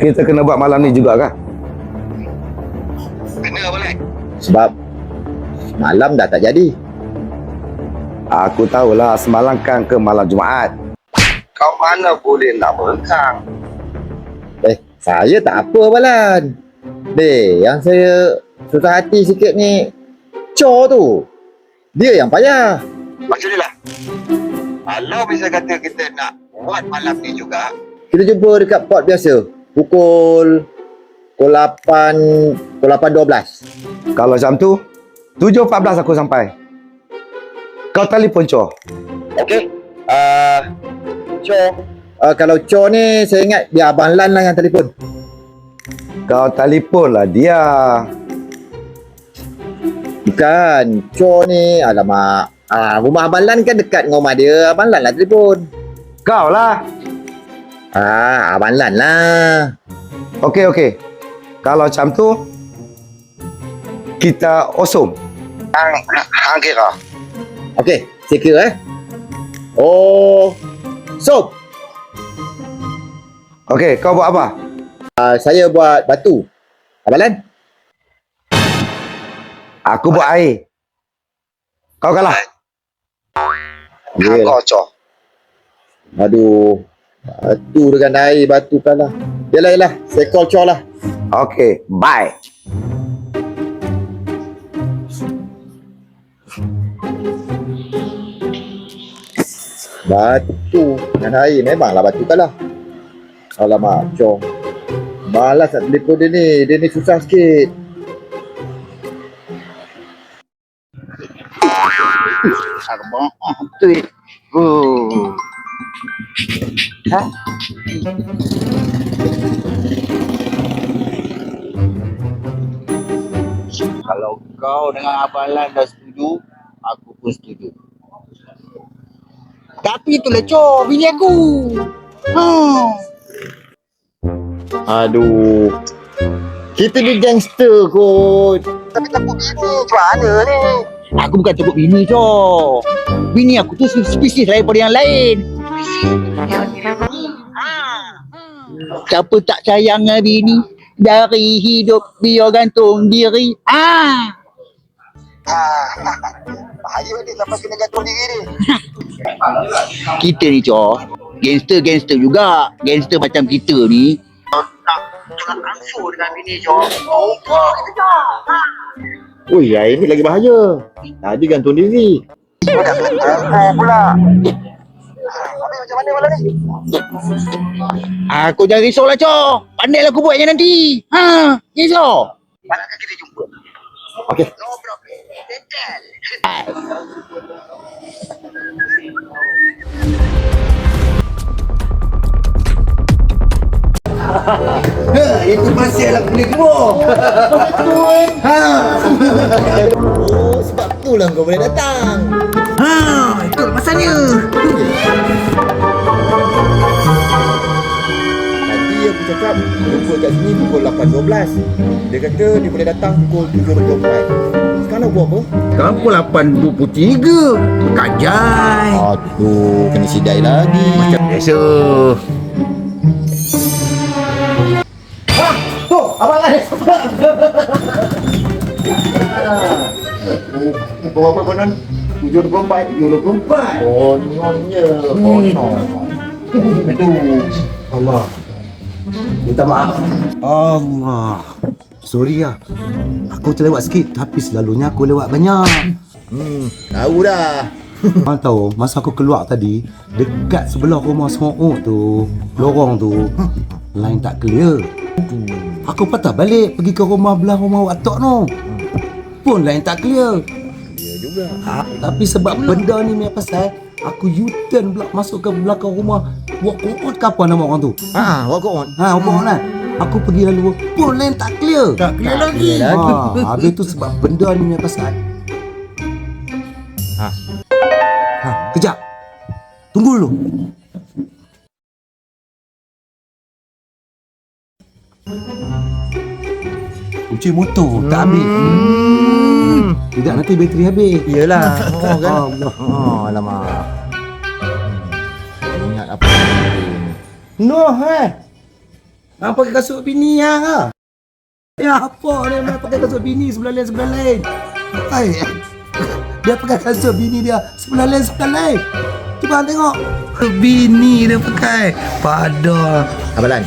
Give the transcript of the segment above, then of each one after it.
kita kena buat malam ni juga kah? Kena boleh. Sebab malam dah tak jadi. Aku tahulah semalam kan ke malam Jumaat. Kau mana boleh nak berengkang? Saya tak apa Balan. Yang saya susah hati sikit ni Cho tu. Dia yang payah. Macam ni lah. Kalau bisa kata kita nak buat malam ni juga, Kita jumpa dekat port biasa Pukul 8.12. Kalau macam tu 7.14 aku sampai. Kau telefon Cho. Okey. Cho. Kalau Cho ni saya ingat biar Abang Lan lah yang telefon. Kau telefon lah dia. Bukan. Cho ni alamak. Rumah Abang Lan kan dekat dengan rumah dia. Abang Lan lah telefon. Kau lah. Abang Lan lah. Okey. Kalau macam tu kita osum. hang kira. Okey, saya kira Sob. Okey, kau buat apa? Saya buat batu. Abang Lan? Aku buat air. Kau kalah. Hang kocok. Aduh. Batu dengan air, batu kalah. Yalah. Saya call Cho lah. Okey, bye. Batu dengan air memanglah batu kalah. Alamak, Cho. Malas nak telefon dia ni. Dia ni susah sikit. Abang. Betul. Ha? Kalau kau dengan Abang Lan dah setuju, aku pun setuju. Tapi itulah Cho, bini aku. Aduh. Kita ni gangster kot. Tapi takut bini, macam mana ni? Aku bukan takut bini, Cho. Bini aku tu spesies lain daripada yang lain. Siapa tak sayang dengan bini, dari hidup dia gantung diri. Bahaya ni sampai kena gantung diri ni. Kita ni, Cho, gangster juga. Gangster macam kita ni. Nak ansur dengan bini, Cho. Apa kita, Cho? Ui, air ni lagi bahaya. Tadi gantung diri. Kau dah kena pula. Habis macam mana malam ni? Aku jangan risau lah, Cho. Pandai lah aku buatnya nanti. Risau. Manakah kita jumpa? Okey. No problem. Betul. Itu pasal aku boleh keluar. Betul. Sebab itulah kau boleh datang. Itu masanya. Tadi aku cakap jumpa kat sini pukul 8.12. Dia kata dia boleh datang pukul 7.24. Sekarang aku apa? Sekarang pukul 8.23. Kajai. Aduh, kena sidai lagi. Macam biasa. Abang Lan. Berapa konon? 7.24. Kononnya. Aduh. Allah. Minta maaf. Allah. Sorry lah. Aku terlewat sikit tapi selalunya aku lewat banyak. Tahu dah. Kau tahu masa aku keluar tadi dekat sebelah rumah Sook tu, lorong tu line tak clear. Aku patah balik pergi ke rumah belah rumah Wak Tok tu. Pun line tak clear. Ya juga. Tapi sebab benda ni punya pasal aku U-turn pula masuk ke belakang rumah Wak Koot ke apa nama orang tu. Wak Koot. Wak Koot kan. Aku pergi lalu pun line tak clear. Tak clear lagi. Habis tu sebab benda ni punya pasal. Kejap. Tunggu dulu. Kunci motor tak ambil. Tidak, nanti bateri habis. Iyalah. Kan. Allah. Alamak. Ingat apa? Noh Hang pakai kasut bini hang ah. Ya apa ni main pakai kasut bini sebelah lain. Hai. Dia pakai kasut bini dia sebelah lain. Cuba hang tengok. Bini dia pakai. Pada. Abang Lan,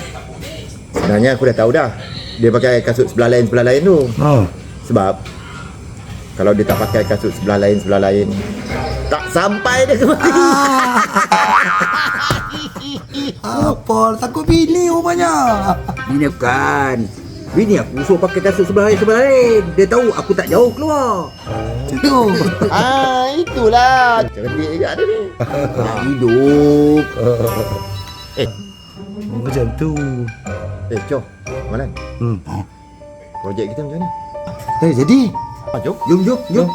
sebenarnya aku dah tahu dah dia pakai kasut sebelah lain tu. Oh. Sebab kalau dia tak pakai kasut sebelah lain, tak sampai dia kemari. Apa? Takut bini rupanya. Bini bukan. Bini aku suruh pakai kasut sebelah lain. Dia tahu aku tak jauh keluar. Macam tu. Itulah. Cerdik juga dia ni. Hidup. Macam tu. Jom. Abang Lan, projek kita macam mana? Jadi. Jom. Jom.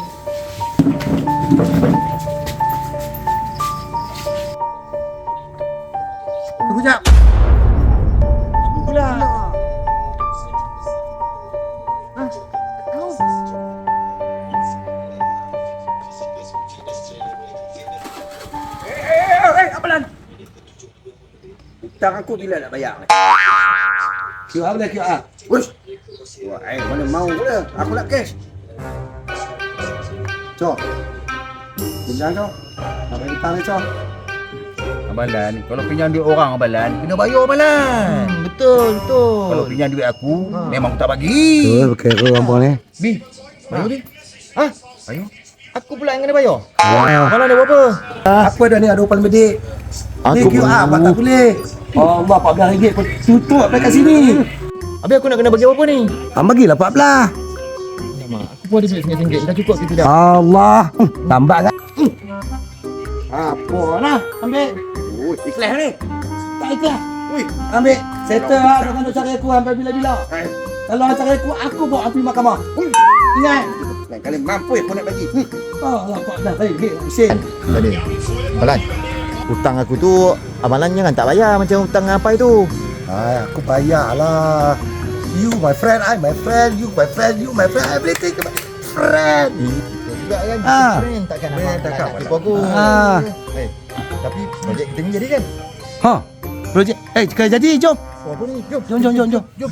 Tunggu jap. Pula. Apalan? Hutang aku bila nak bayar? QR boleh QR. Wush. Wah, mana mau pula. Aku nak cash. Cok. Pinjam cok. Nak bagi hutang ni cok. Abang Lan, kalau pinjam duit orang Abang Lan, kena bayar Abang Lan. Betul. Kalau pinjam duit aku, memang aku tak bagi. Pakai orang ni. Bi, bayar Bi. Ha? Bayar. Aku pula yang kena bayar? Wah. Mana ada berapa? Apa dah ni ada upan bedik. Ni Aku QR apa tak boleh. Oh, Allah RM14 pun tutup dah kat sini. Habis aku nak kena bagi berapa ni? Hang bagilah 14. Aku pun ada duit RM1 dah cukup kita dah. Allah. Tambah kan? Apa lah? Ambil. Oh, ikhlas ni. Tak ikhlas. Ambil. Settle lah. Jangan nak cari aku sampai bila-bila. Kalau nak cari aku bawa api mahkamah. Ingat. Lain kali mampu pun nak bagi. Allah RM14. Sen. Tadi. Abang Lan, hutang aku tu Abang Lan jangan tak bayar macam hutang apa itu. Aku bayar lah. You my friend, I my friend. You my friend, you my friend. Everything my friend. Juga kan? Ah. Friend takkan abang takkan nak tipu aku. Ah. Tapi projek kita ni jadi kan? Ha. Projek. Jadi jom. Oh, apa ni? Jom. Jom.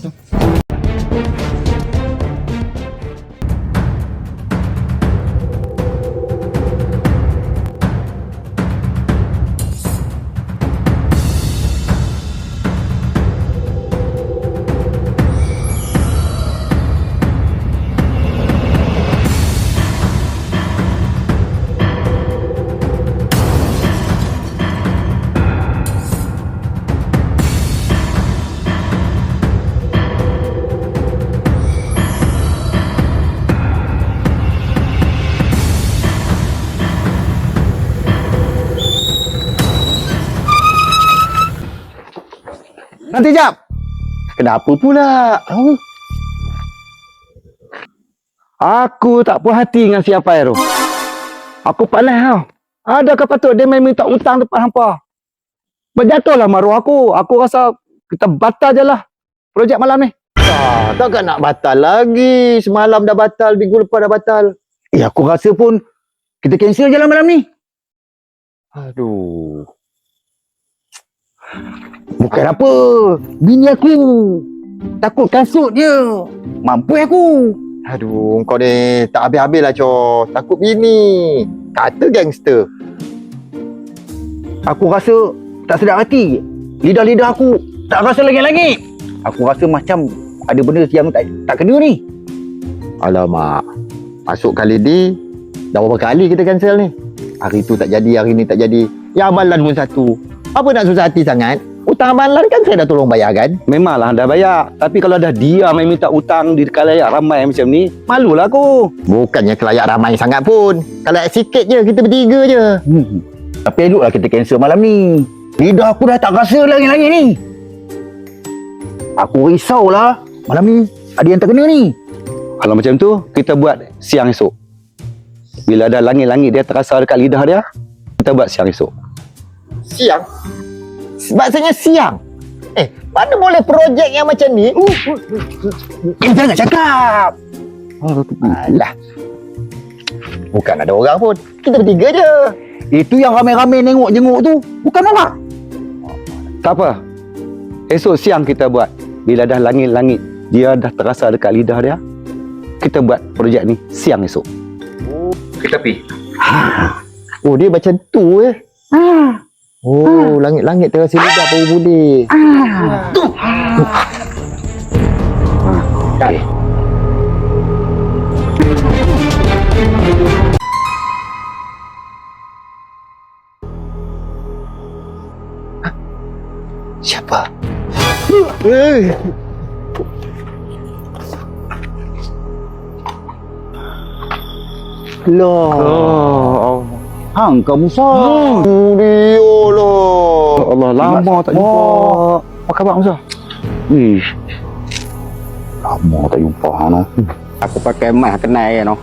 Nanti jap. Kenapa pula? Aku tak puas hati dengan siapa tu. Aku panas tau. Adakah patut dia main minta hutang depan hampa? Berjatuhlah maruah aku. Aku rasa kita batal je lah projek malam ni. Takkan nak batal lagi. Semalam dah batal, minggu lepas dah batal. Aku rasa pun kita cancel je lah malam ni. Aduh. Bukan apa. Bini aku takut kasut dia. Mampu aku. Aduh, kau ni tak habis-habis lah, Cor. Takut bini. Kata gangster. Aku rasa tak sedap hati. Lidah-lidah aku tak rasa lagi-lagi. Aku rasa macam ada benda yang tak kena ni. Alamak. Masuk kali ni, dah berapa kali kita cancel ni? Hari tu tak jadi, hari ni tak jadi. Ya, Abang Lan pun satu. Apa nak susah hati sangat? Hutang Abang Lan kan saya dah tolong bayar kan? Memanglah dah bayar. Tapi kalau dah dia main minta hutang di kalayak ramai macam ni, malulah aku. Bukannya kelayak ramai sangat pun. Kelayak sikit je, kita bertiga je. Tapi eloklah kita cancel malam ni. Lidah aku dah tak rasa lagi ni. Aku risaulah malam ni ada yang terkena ni. Kalau macam tu, kita buat siang esok. Bila ada langit-langit dia terasa dekat lidah dia, kita buat siang esok. Siang? Maksudnya siang? Mana boleh projek yang macam ni? Jangan cakap. Alah. Bukan ada orang pun. Kita bertiga je. Itu yang ramai-ramai nengok-jenguk tu. Bukan orang. Tak apa. Esok siang kita buat. bila dah langit-langit dia dah terasa dekat lidah dia, kita buat projek ni siang esok. Kita pergi. Oh, dia macam tu Oh, langit-langit terasa lidah baru boleh. Siapa? Lah. Hang kau Musa. Dia lah. Allah, lama tak jumpa. Apa khabar Musa? Ih. Lama tak jumpa hang no. Aku pakai emas kenal ya no.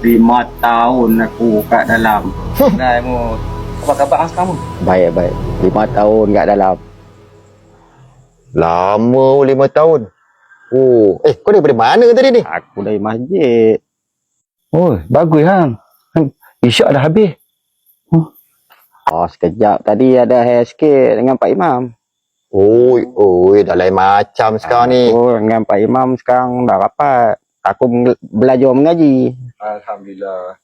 5 tahun aku kat dalam. Kenal mu. Apa khabar sekarang? Baik. 5 tahun kat dalam. Lama 5 tahun. Oh, kau daripada mana tadi ni? Aku dari masjid. Oh, bagus hang. Isyak dah habis. Oh, sekejap tadi ada hair sikit dengan Pak Imam. Oh, dah lain macam sekarang ni. Oh, dengan Pak Imam sekarang dah rapat. Aku belajar mengaji. Alhamdulillah.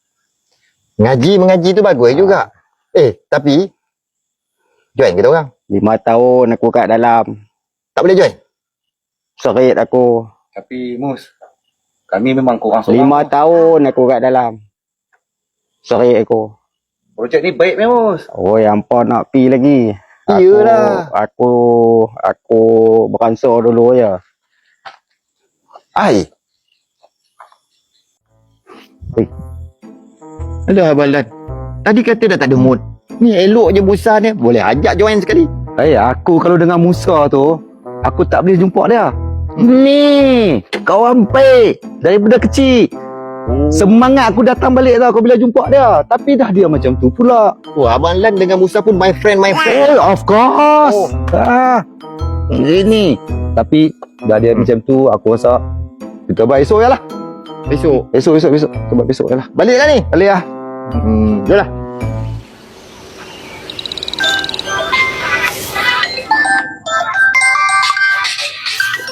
Mengaji tu bagus juga. Tapi join kita orang. 5 tahun aku kat dalam. Tak boleh join? Serit aku. Tapi Mus, kami memang kurang 5 tahun aku kat dalam. Serit aku. Projek ni baik Mus. Oh, yang apa nak pi lagi? Iyalah. Aku beransur dulu ya. Ai. Alah Abang Lan. Tadi kata dah tak ada mood. Ni elok je Musa ni. Boleh ajak join sekali. Aku kalau dengan Musa tu, aku tak boleh jumpa dia. Ni, kawan baik daripada kecil. Semangat aku datang balik tau kau bila jumpa dia. Tapi dah dia macam tu pula. Abang Lan dengan Musa pun my friend. Of course. Ini. Tapi dah dia macam tu, aku rasa kita buat esok je lah. Esok. Kita buat besok je lah. Balik lah ni. Balik lah. Jom lah.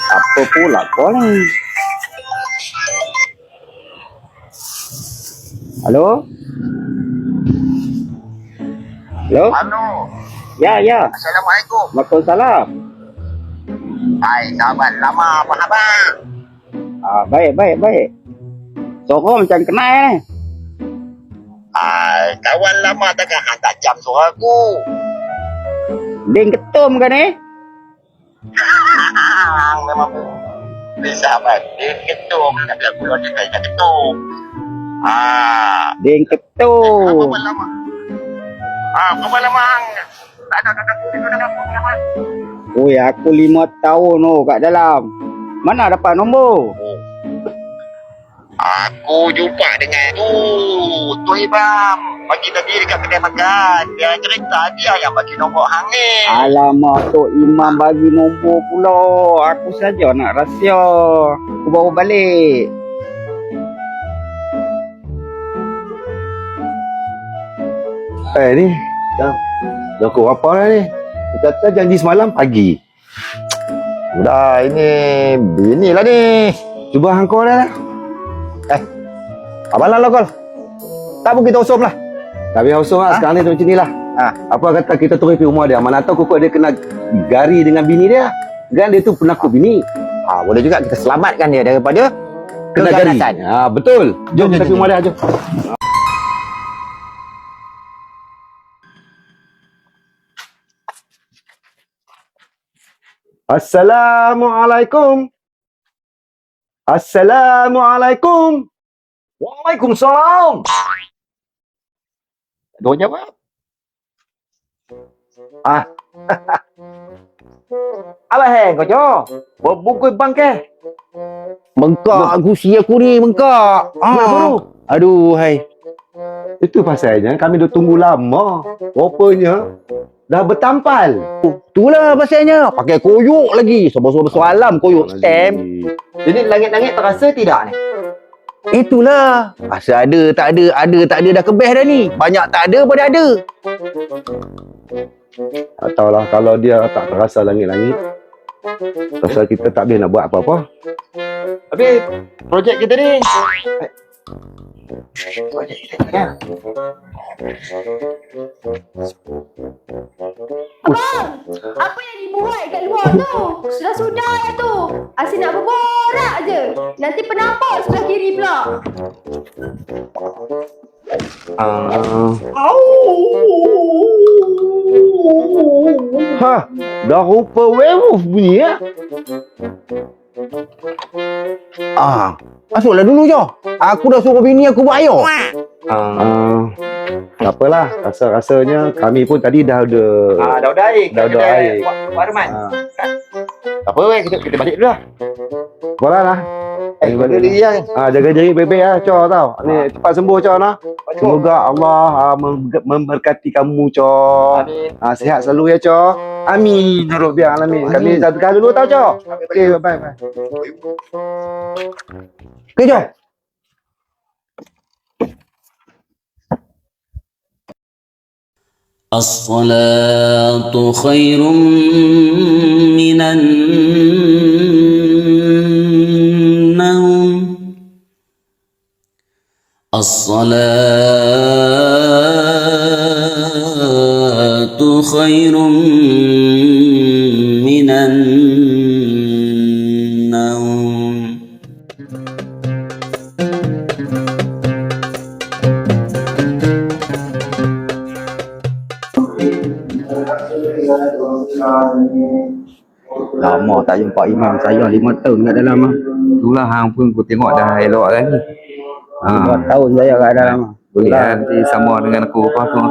Apa pula kau ni? Halo? Halo? Halo. Ya. Assalamualaikum. Waalaikumsalam. Hai, sahabat lama apa khabar? Baik. Suara macam kenal ni. Hai, kawan lama takkan hang tak jam suara aku. Ding ketum ke ni? Hang memang sahabat. Dia ketum. Tapi aku dah cakap ketum. Ding ketum. Kawan lama. Kawan lama hang. Tak ada lama. Oi, aku 5 tahun kat dalam. Mana dapat nombor? Aku jumpa dengan tu Ibam. Pagi tadi dekat kedai makan. Dia cerita dia yang bagi nombor hang ni. Alamak, Tok Imam bagi nombor pula. Aku saja nak rahsia. Aku bawa balik. Ni dah kau apa dah ni? Kita kata janji semalam pagi. Udah, ini bini lah ni. Cuba hang call dah. Abang Lan lokal. Tak pun kita usum lah. Tapi usung lah. Sekarang ni tu macam ni lah. Apa kata kita turun pergi rumah dia. Mana tahu kok dia kena gari dengan bini dia. Kan dia tu penakut bini. Boleh juga kita selamatkan dia daripada Kena gari. keganasan. Betul. Jom kita pergi rumah dia. Jom. Assalamualaikum. Assalamualaikum. Waalaikumsalam. Dia jawab. Abang hang kau jo. Berbungkus bangkai. Bengkak gusi aku ni, bengkak. Aduh, hai. Itu pasalnya kami dah tunggu lama. Rupanya dah bertampal. Itulah pasalnya. Pakai koyok lagi. Sebab-sebab soalan koyok stem. Jadi langit-langit terasa tidak ni? Itulah. Asal ada, tak ada dah kebeh dah ni. Banyak tak ada pada ada. Tak tahulah kalau dia tak terasa langit-langit. Pasal kita tak boleh nak buat apa-apa. Habis projek kita ni. Projek kita ni kan. Abang, apa yang dibuat kat luar tu? Sudah-sudah ya tu. Asyik nak berborak je. Nanti penampak sebelah kiri pula. Dah rupa werewolf bunyi ya. Masuklah dulu je. Aku dah suruh bini aku buat air. Tak apalah, rasa-rasanya kami pun tadi dah ada Dah air. Dah ada air. Buat Arman. Tak apa weh, kita balik dulu lah. apalah lah. Jaga diri lah. Jaga diri baik-baik lah, Cor tau. Ni cepat sembuh, Cor nah. Semoga Allah memberkati kamu, Cor. Amin. Sihat selalu ya, Cor. Amin. Ya Rabbal alamin. Kami sedekah dulu tau, Cor. Okey, bye-bye. Okey, jom. الصلاة خير من النوم الصلاة خير من النوم Lama tak jumpa imam saya 5 tahun kat dalam ah. Itulah hang pun aku tengok dah elok kan ni. 5 tahun saya kat dalam. Boleh nanti sama dengan aku apa tu.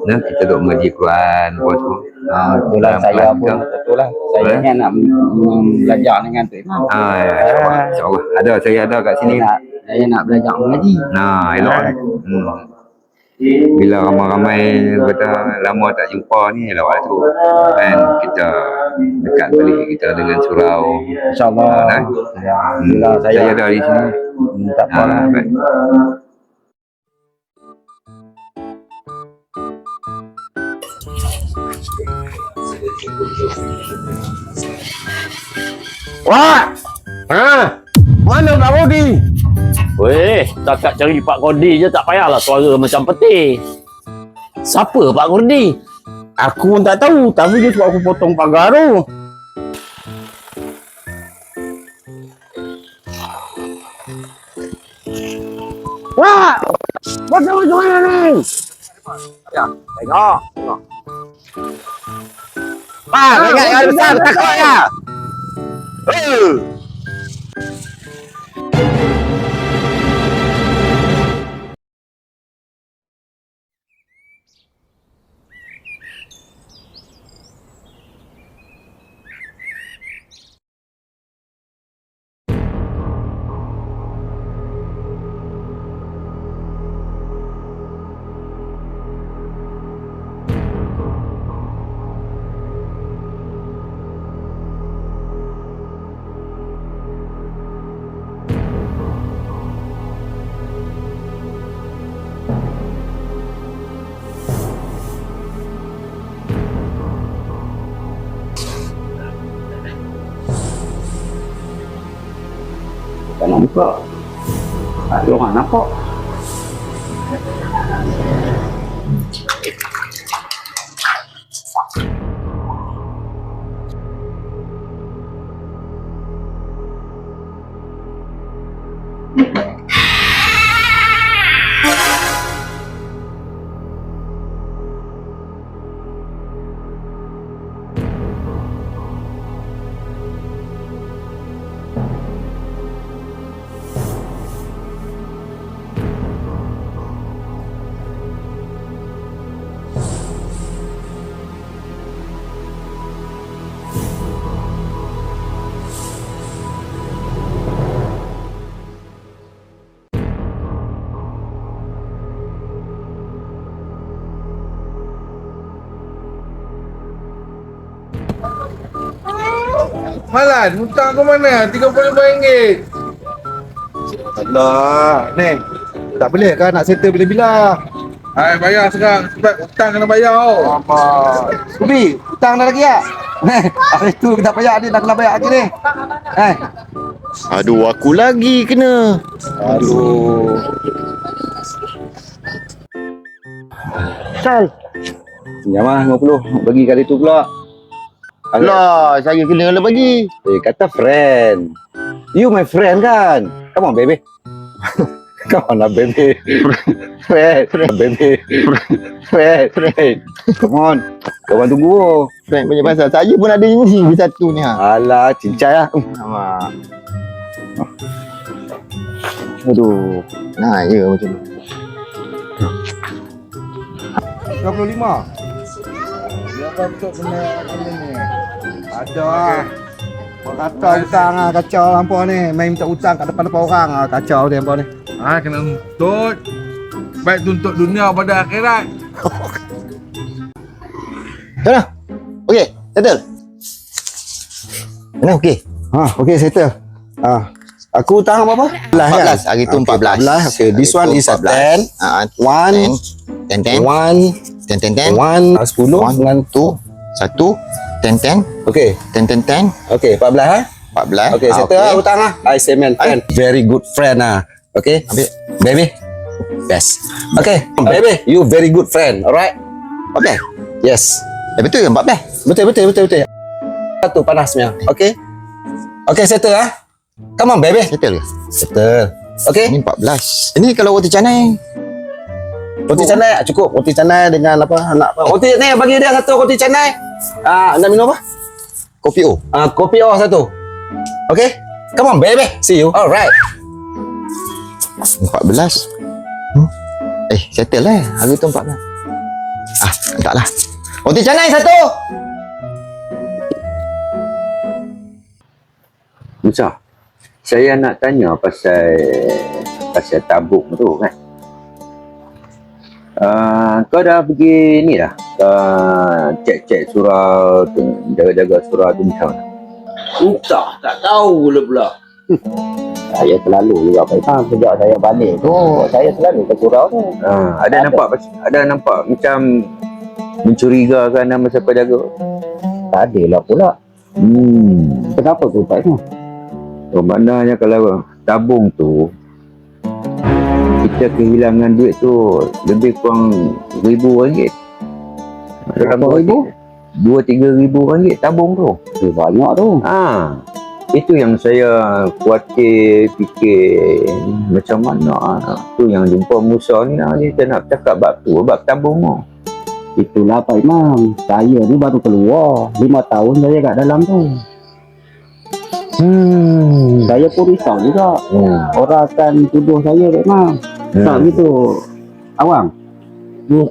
Nah, kita duk mengaji Quran apa tu. Itulah saya pun itulah. Saya ni nak belajar dengan tu imam. Ya, insyaAllah. Ada, saya ada kat sini. Saya nak belajar mengaji. Nah, elok. Bila ramai-ramai kata lama tak jumpa ni elok lah tu. Kan kita dekat balik kita dengan surau. InsyaAllah. Bila Saya ada di sini. tak apa lah. Baik. Wah! Mana Pak Rodi? Weh, takat cari Pak Kordi je tak payahlah suara macam peti. Siapa Pak Kordi? Aku pun tak tahu, tapi dia suruh aku potong pagar tu. Wah! Macam mana ni? Tengok. Ingat yang besar, takut ya? Tak nak buka. Ada orang nampak. Malan, hutang kau mana? RM35. Allah, ni. Tak boleh kan nak settle bila-bila. Hai, bayar sekarang. Sebab hutang kena bayar. Apa? Ubi, hutang dah lagi ya? Hari tu kita bayar ni, dah kena bayar lagi ni. Aduh, aku lagi kena. Aduh. Sal. Pinjam lah 50. Bagi kali tu pula. Lah, saya kena lah bagi. Kata friend. You my friend kan? Come on, baby. Come on lah, baby. Friend. Baby. Friend. Come on. Korang tunggu. Frank punya pasal. Saya pun ada ini satu ni. Alah, cincai lah. Aduh. Nah, ya macam tu. 25. Siapa betul kena ni? Ada. Kacau hutang lah, kacau lampau ni. Main minta hutang kat depan-depan orang lah. Kacau dia lampau ni. Kena tuntut. Baik tuntut dunia pada akhirat. Sana. Okey, settle. Mana okey? Okey, settle. Aku hutang apa-apa? 14. Hari tu 14. Okay, this one is a 10. 1. 10. 1. 10. 1. 10. 1, 1, 10. Okey. 10. Okey, 14 14. Okey, settle lah hutang lah. I say man, friend. Very good friend lah. Okay, baby. Best. Okay, baby, you very good friend. Alright? Okay. Yes. Betul ke 14? Betul. Satu panasnya. Okay? Okay, settle lah. Come on, baby. Settle ke? Settle. Okay? Ini 14. Ini kalau roti canai. Roti canai cukup. Roti canai dengan apa? Anak apa? Roti ni bagi dia satu roti canai. Nak minum apa? Kopi O. Kopi O satu. Okay? Come on, baby. See you. Alright. 14. Settle lah. Hari tu 14. Taklah. Roti canai satu. Musa, saya nak tanya pasal tabung tu kan. Kau dah pergi ni dah? Cek surau, jaga-jaga surau tu macam mana? Entah, tak tahu pula. Saya selalu juga Pak. Sejak saya balik tu, saya selalu ke surau tu. Ada nampak macam mencurigakan masa kau jaga? Tak adalah pula. Kenapa tu Pak? Maknanya kalau tabung tu kita kehilangan duit tu lebih kurang RM1,000. Berapa ribu? RM2-3,000 tabung tu. Banyak tu. Itu yang saya khawatir, fikir macam mana. Tu yang jumpa Musa ni dia nak cakap bab tu, bab tabung tu. Itulah Pak Imam. Saya ni baru keluar. 5 tahun saya kat dalam tu. Saya pun risau juga. Orang akan tuduh saya Pak Imam. Tak gitu. Awang.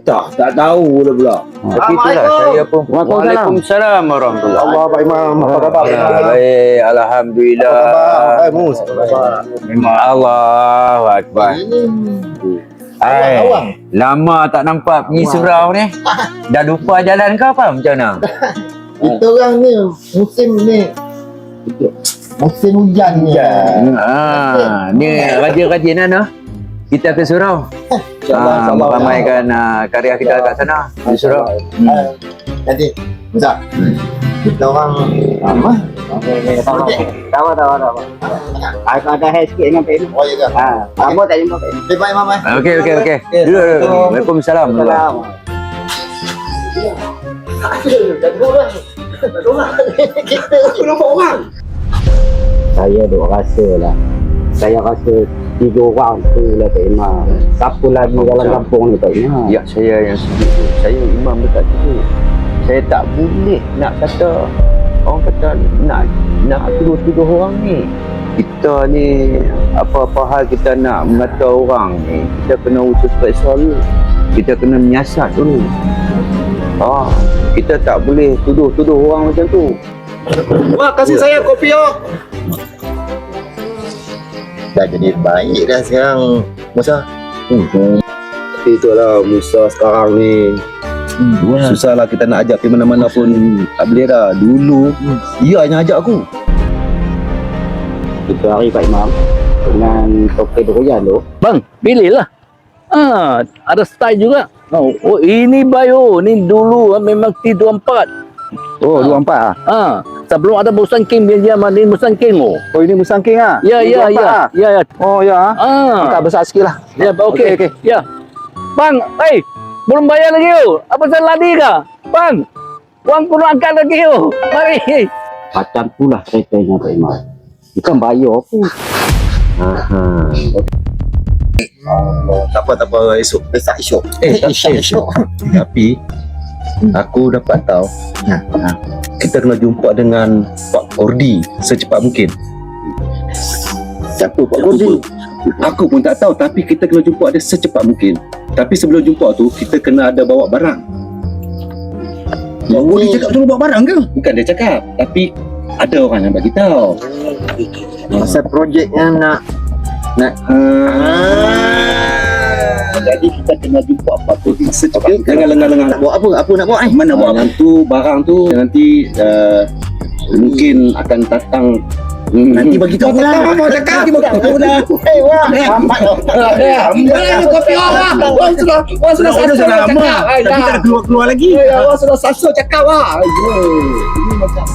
Tak tahu pula. Tapi itulah saya pun. Waalaikumsalam warahmatullahi. Allah Pak Imam. Apa khabar? Baik, alhamdulillah. Apa khabar? Hai Mus. Memang Allahu Akbar. Lama tak nampak pergi surau ni. Dah lupa jalan kau apa macam mana? Kita orang ni musim hujan ni. Ni rajin-rajin mana? Kita ke surau. Meramaikan karya kita kat sana di surau. Nanti Musa, kita orang Tahu. Aku ada hair sikit dengan Pak Imam. Oh ya ke? Lama tak jumpa Pak Imam. Baik Imam. Okey. Duduk. Waalaikumsalam. Saya duk rasa lah. Saya rasa 3 orang tu lah Pak Imam. Siapa lagi dalam kampung ni Pak Imam? Ya, saya yang setuju. Saya imam dekat situ. Saya tak boleh nak kata orang kata nak tuduh orang ni. Kita ni apa-apa hal kita nak mengata orang ni, kita kena usus periksa dulu. Kita kena menyiasat dulu. Kita tak boleh tuduh orang macam tu. Wah, kasih saya kopi O. Dah jadi baik dah sekarang Musa. Tapi itulah Musa sekarang ni. Susahlah kita nak ajak pergi mana-mana pun tak boleh dah. Dulu dia yang ajak aku. Itu hari Pak Imam dengan topi durian tu. Bang, pilihlah. Ada style juga. Ini bio, ni dulu memang T24. Oh, 24 ah. Sebelum ada Musangking dia mandi Musangking oh. Oh, ini Musangking ah. Ya, Ini ya, 24 ya. ah. Ya, ya. Oh, ya ah. Angkat besar sikit lah. Ya, okey. Okey. Ya. Bang, belum bayar lagi oh. Apa salah ladi kah? Bang, wang kurang angkat lagi oh. Mari. Macam tu lah ceritanya Pak Imam. Bukan bayar pun. Tak apa esok. Besok esok. Esok. Tapi aku dapat tahu kita kena jumpa dengan Pak Kordi secepat mungkin. Siapa Pak Kordi? Aku pun tak tahu, tapi kita kena jumpa dia secepat mungkin. Tapi sebelum jumpa tu kita kena ada bawa barang. Pak Kordi cakap suruh bawa barang ke? Bukan dia cakap, tapi ada orang yang bagi tahu. Pasal projek yang nak Jadi kita kena jumpa Pak Kordi secepat. Jangan lengah-lengah. Nak bawa apa? Apa nak bawa? Mana bawa? Yang tu barang tu nanti mungkin akan datang. Nanti bagi tahu lah. Mau cakap di muka aku dah. Wah, lambat. Mana kopi orang? Wah sudah cakap. Tapi tak keluar lagi. Wah sudah sasa cakap ah. Ini macam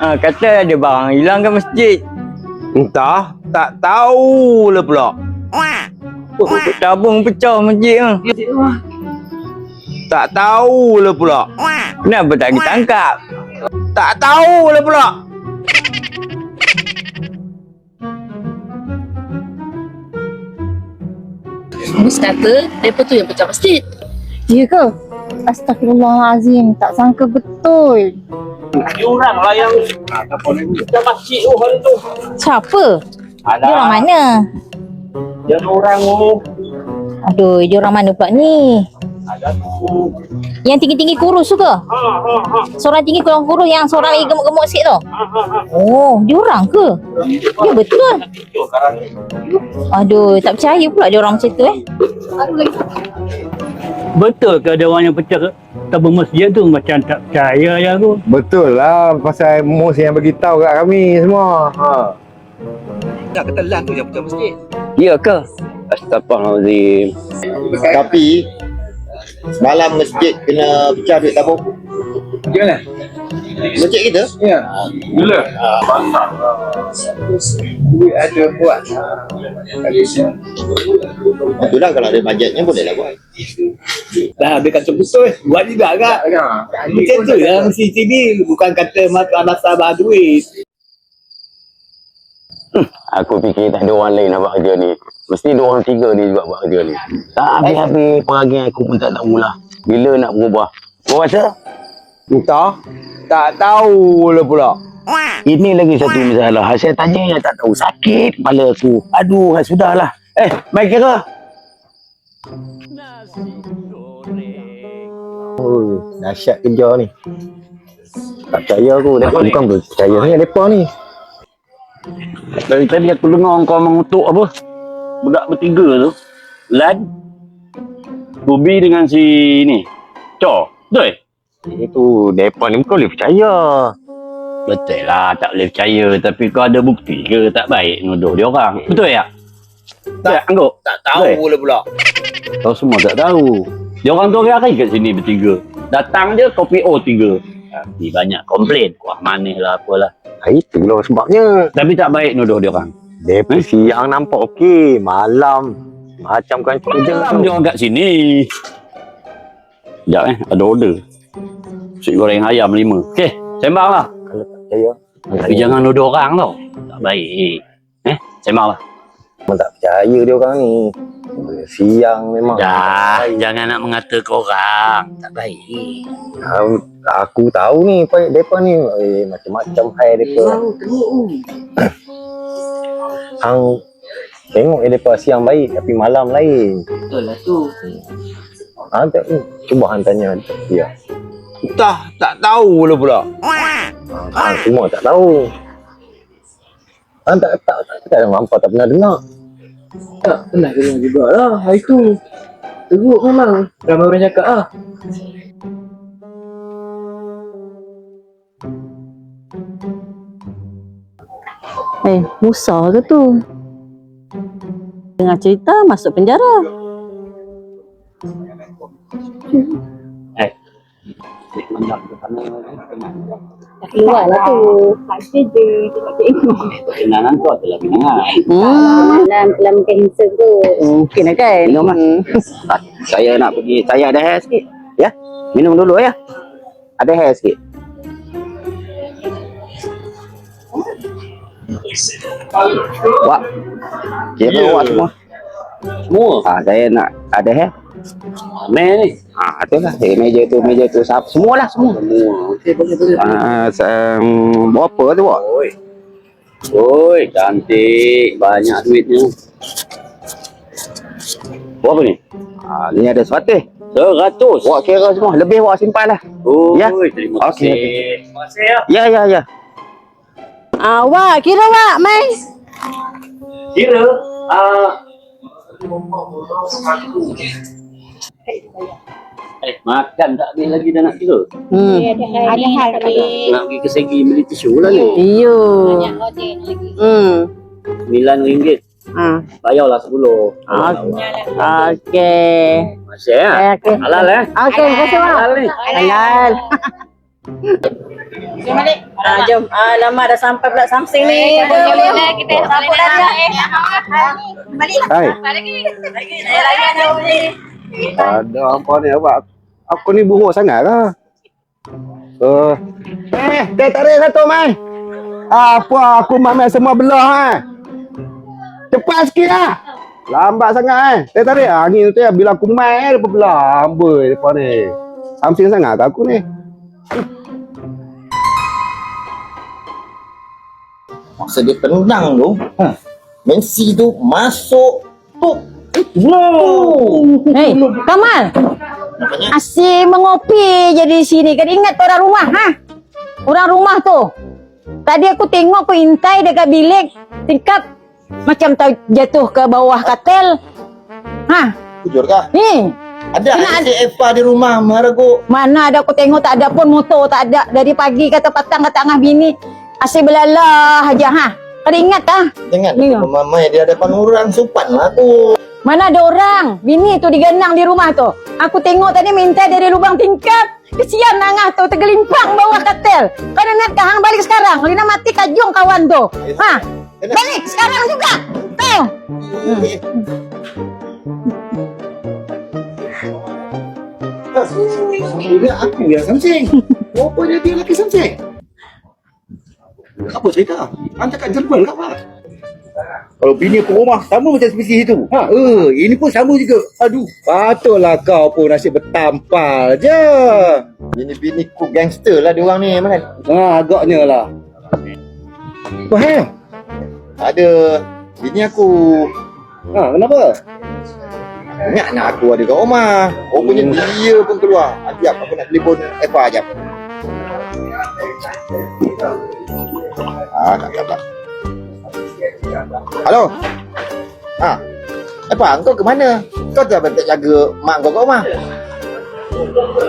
Kata ada barang hilang ke masjid. Entah, tak tahu lah pula. Tabung pecah masjid ah. Tak tahu lah pula. Kenapa tak ditangkap? Tak tahu lah pula. Mus kata, mereka tu yang pecah masjid. Ya ke? Astagfirullahalazim, tak sangka betul. Diorang lah yang pecah masjid oh hari tu. Siapa? Dia orang mana? Dia orang oh. Aduh, dia orang mana pula ni? Ada tu. Yang tinggi-tinggi kurus tu ke? Seorang tinggi kurang kurus yang seorang lagi gemuk-gemuk sikit tu? Oh, dia orang ke? Ya betul. Aduh, tak percaya pula dia orang macam tu Betul ke ada orang yang pecah tabung masjid tu? Macam tak percaya ya aku. betul lah pasal Mus yang bagi tahu kat kami semua. nak ketelan tu yang pecah masjid. Ya ke? Astagfirullahaladzim. Tapi semalam masjid kena pecah duit tabung. Jangan. Masjid kita? Ya. Bila? Duit ada buat. Itulah kalau ada bajetnya boleh lah buat. Dah habiskan betul buat juga kak. Macam tu lah mesti sini. Bukan kata masa bah duit. Aku fikir tak ada orang lain nak buat kerja ni. Mesti 2 orang 3 ni juga buat kerja ni. Tak habis-habis peragian aku pun tak tahulah. Bila nak berubah. Kau rasa? Entah, tak tahu lah pula. Ini lagi satu masalah. Saya tanya yang tak tahu. Sakit kepala aku. Aduh, sudahlah. Mai kira. Oh, dahsyat kerja ni. Tak percaya aku. Mereka bukan percaya sangat mereka ni. Dari tadi aku dengar kau mengutuk apa? Budak bertiga tu. Lad. Bubi dengan si ni. Cho. Betul? Itu mereka ni bukan boleh percaya. Betul lah. Tak boleh percaya. Tapi kau ada bukti ke tak baik nuduh dia orang? Betul ya? Tak, anggap? Tak tahu lah pula. Kau semua tak tahu. Dia orang tu hari-hari kat sini bertiga. Datang je kopi O3. Tapi banyak komplain. Kuah manis lah apalah. Itulah sebabnya. Tapi tak baik nuduh dia orang. Mereka siang nampak okey. Malam macam kan kerja. Malam dia orang kat sini. Sekejap ada order. Nasi goreng ayam 5. Okey, sembang lah. Kalau tak percaya. Tapi jangan nuduh orang tau. Tak baik. Sembang lah. Memang tak percaya dia orang ni. Siang memang. Dah, jangan nak mengata ke orang. Tak baik. Aku tahu ni mereka ni macam-macam hal mereka. Hang tengok mereka siang baik tapi malam lain. Betul lah tu. Cuba hang tanya dia. Entah, tak tahu lah pula. Hang semua tak tahu. Hang tak mampu tak pernah dengar. Tak pernah dengar juga lah hari tu. Teruk memang. Ramai orang cakap lah. Musa ke tu? Dengar cerita masuk penjara. Dah keluar lah tu. Ada je. Tengok. Kenalan tu adalah kenangan. Dalam cancer tu. Mungkin lah kan. Minum lah. Saya nak pergi. Saya ada hair sikit. Ya. Minum dulu ya. Ada hair sikit. Wak. Kira wak semua. Semua. Saya nak ada hair. Amin ni. Itulah. Meja tu. Semualah semua. Okey, boleh. Berapa tu wak? Oi, cantik. Banyak duitnya. Berapa ni? Ni ada 100. 100. Wak kira semua. Lebih wak simpan lah. Oh, Ya. terima Okey, kasih. Terima kasih ya. Ya. Wak, kira wak, Mai. Kira makan tak habis lagi dah nak kira. Ada hal lagi. Nak pergi ke segi beli tisu lah ni. Iyo. RM9. Bayarlah 10. Okey. Masih ya? Okey. Halal eh? Okey, terima kasih, Wak. Halal ni. Halal. Jom balik. Jom. Lama dah sampai pula Samsung ni. Jom. Kita sambut dah. Balik lah. Hai. Lagi. Lagi ada ni. Ada apa ni awak? Aku ni buruk sangat lah. Teh tarik satu mai. Apa aku main semua belah Cepat sikit lah. Lambat sangat Teh tarik angin tu bila aku main depa belah amboi depa ni. Samsing sangat kat aku ni. Masa dia tendang tu, Messi tu masuk tu. Hei, Kamal. Asyik mengopi je di sini. Kan ingat tu orang rumah, Orang rumah tu. Tadi aku tengok, aku intai dekat bilik tingkap macam tahu jatuh ke bawah katil. Jujur kah? Ni. Ada Eva di rumah Marago. Mana ada aku tengok, tak ada pun motor, tak ada. Dari pagi kata patang kat tengah bini. Asyik belalah aja, Kau ingat kah? Ingat Ya. Mama dia ada orang sopan lah tu. Mana ada orang? Bini tu digenang di rumah tu. Aku tengok tadi minta dari lubang tingkap. Kesian nangah tu tergelimpang bawah katil. Kau nak hang balik sekarang. Lina mati kajung kawan tu. Balik sekarang juga. Tahu? Dia aku yang Samsing. Rupanya dia lelaki Samsing. Apa cerita? Anda kat Jerman ke apa? Kalau bini aku rumah sama macam spesies itu. Ini pun sama juga. Aduh. Patutlah kau pun nasib bertampal je. Bini ku gangster lah diorang ni, Man. Agaknya lah. Faham? Ada bini aku. Kenapa? Ingat nak aku ada kat rumah. Rupanya dia pun keluar. Nanti aku nak telefon Eva jap. Tak. Halo. Eva, kau ke mana? Kau tak jaga mak kau kat rumah?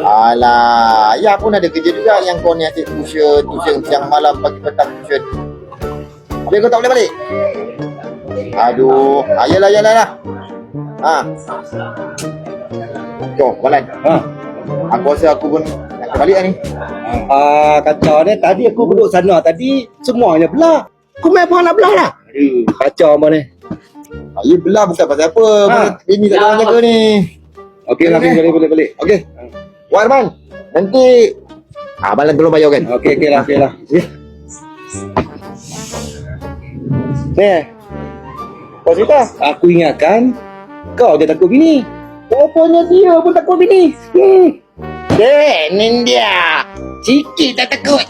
Alah, ya pun ada kerja juga yang kau ni asyik tuition siang malam pagi petang tuition. Habis kau tak boleh balik? Aduh, yalah. Jom, Malan. Aku rasa aku pun nak balik ni. Kacau ni. Tadi aku duduk sana. Tadi semuanya belah. Aku main pun nak belah lah. Kacau apa ni. Ya belah bukan pasal apa. Bini tak ada orang jaga ni. Okey, boleh. Okey. Wak Arman, nanti Abang tolong bayar kan? Okey lah. Ni. Kau cerita? Aku ingatkan kau je takut bini. Rupanya dia pun takut bini. Ni dia. Sikit tak takut.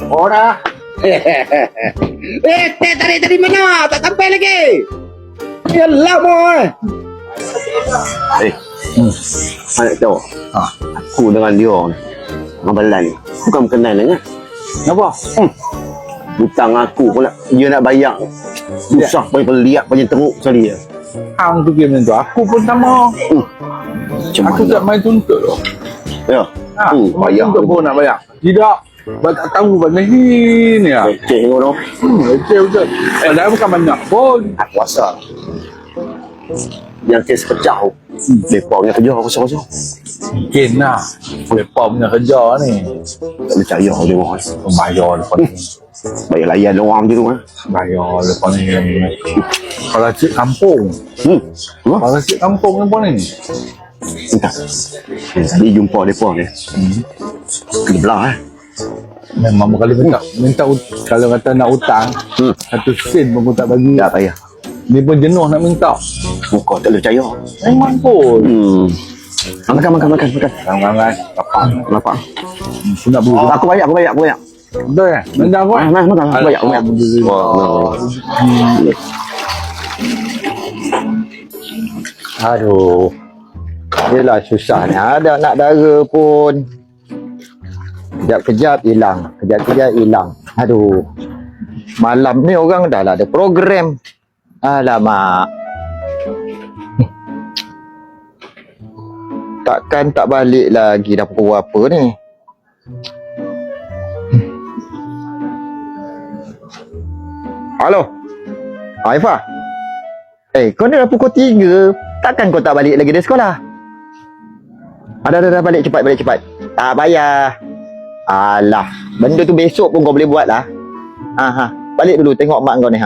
Ora. Teh tarik dari mana? Tak sampai lagi. Ya lama. Anak tahu. Aku dengan dia ni. Ngabalan ni. Bukan kenal dengan. Kenapa? Hutang aku pula. Dia nak bayar. Susah paling peliak paling teruk sekali. Hang tu dia macam tu. Aku pun sama. Aku tak main tuntut tu. Ya. Bayar tu pun nak bayar. Tidak. Sebab tak tahu benda ni ya. Leceh kau tu. Leceh betul. Padahal bukan banyak pun. Puasa. yang kes pecah. Lepas punya kerja kosong-kosong. Mungkin lah. Mereka punya kerja ni. Tak boleh cari orang dia orang. Bayar lepas ni. Bayar layan orang je tu kan. Bayar lepas ni. Kalau cik kampung. Kalau cik kampung lepas ni. Entah. Tadi jumpa mereka ni. Kena belah Memang berkali minta kalau kata nak hutang, 1 sen pun aku tak bagi. Tak payah. Ni pun jenuh nak minta. Muka tak boleh percaya. Memang pun. Makan. Jangan. Lapar. Aku nak beli. Aku banyak. Betul kan? Benda aku. Makan. Aku banyak. Aduh. Yelah susah ni. Ada anak dara pun. Kejap-kejap hilang. Kejap-kejap hilang. Aduh. Malam ni orang dah lah ada program. Alamak. Takkan tak balik lagi dah pukul berapa ni? Halo. Aifah. Kau dah pukul 3. Takkan kau tak balik lagi dari sekolah? Dah balik cepat. Tak payah. Alah, benda tu besok pun kau boleh buat lah. Balik dulu tengok mak kau ni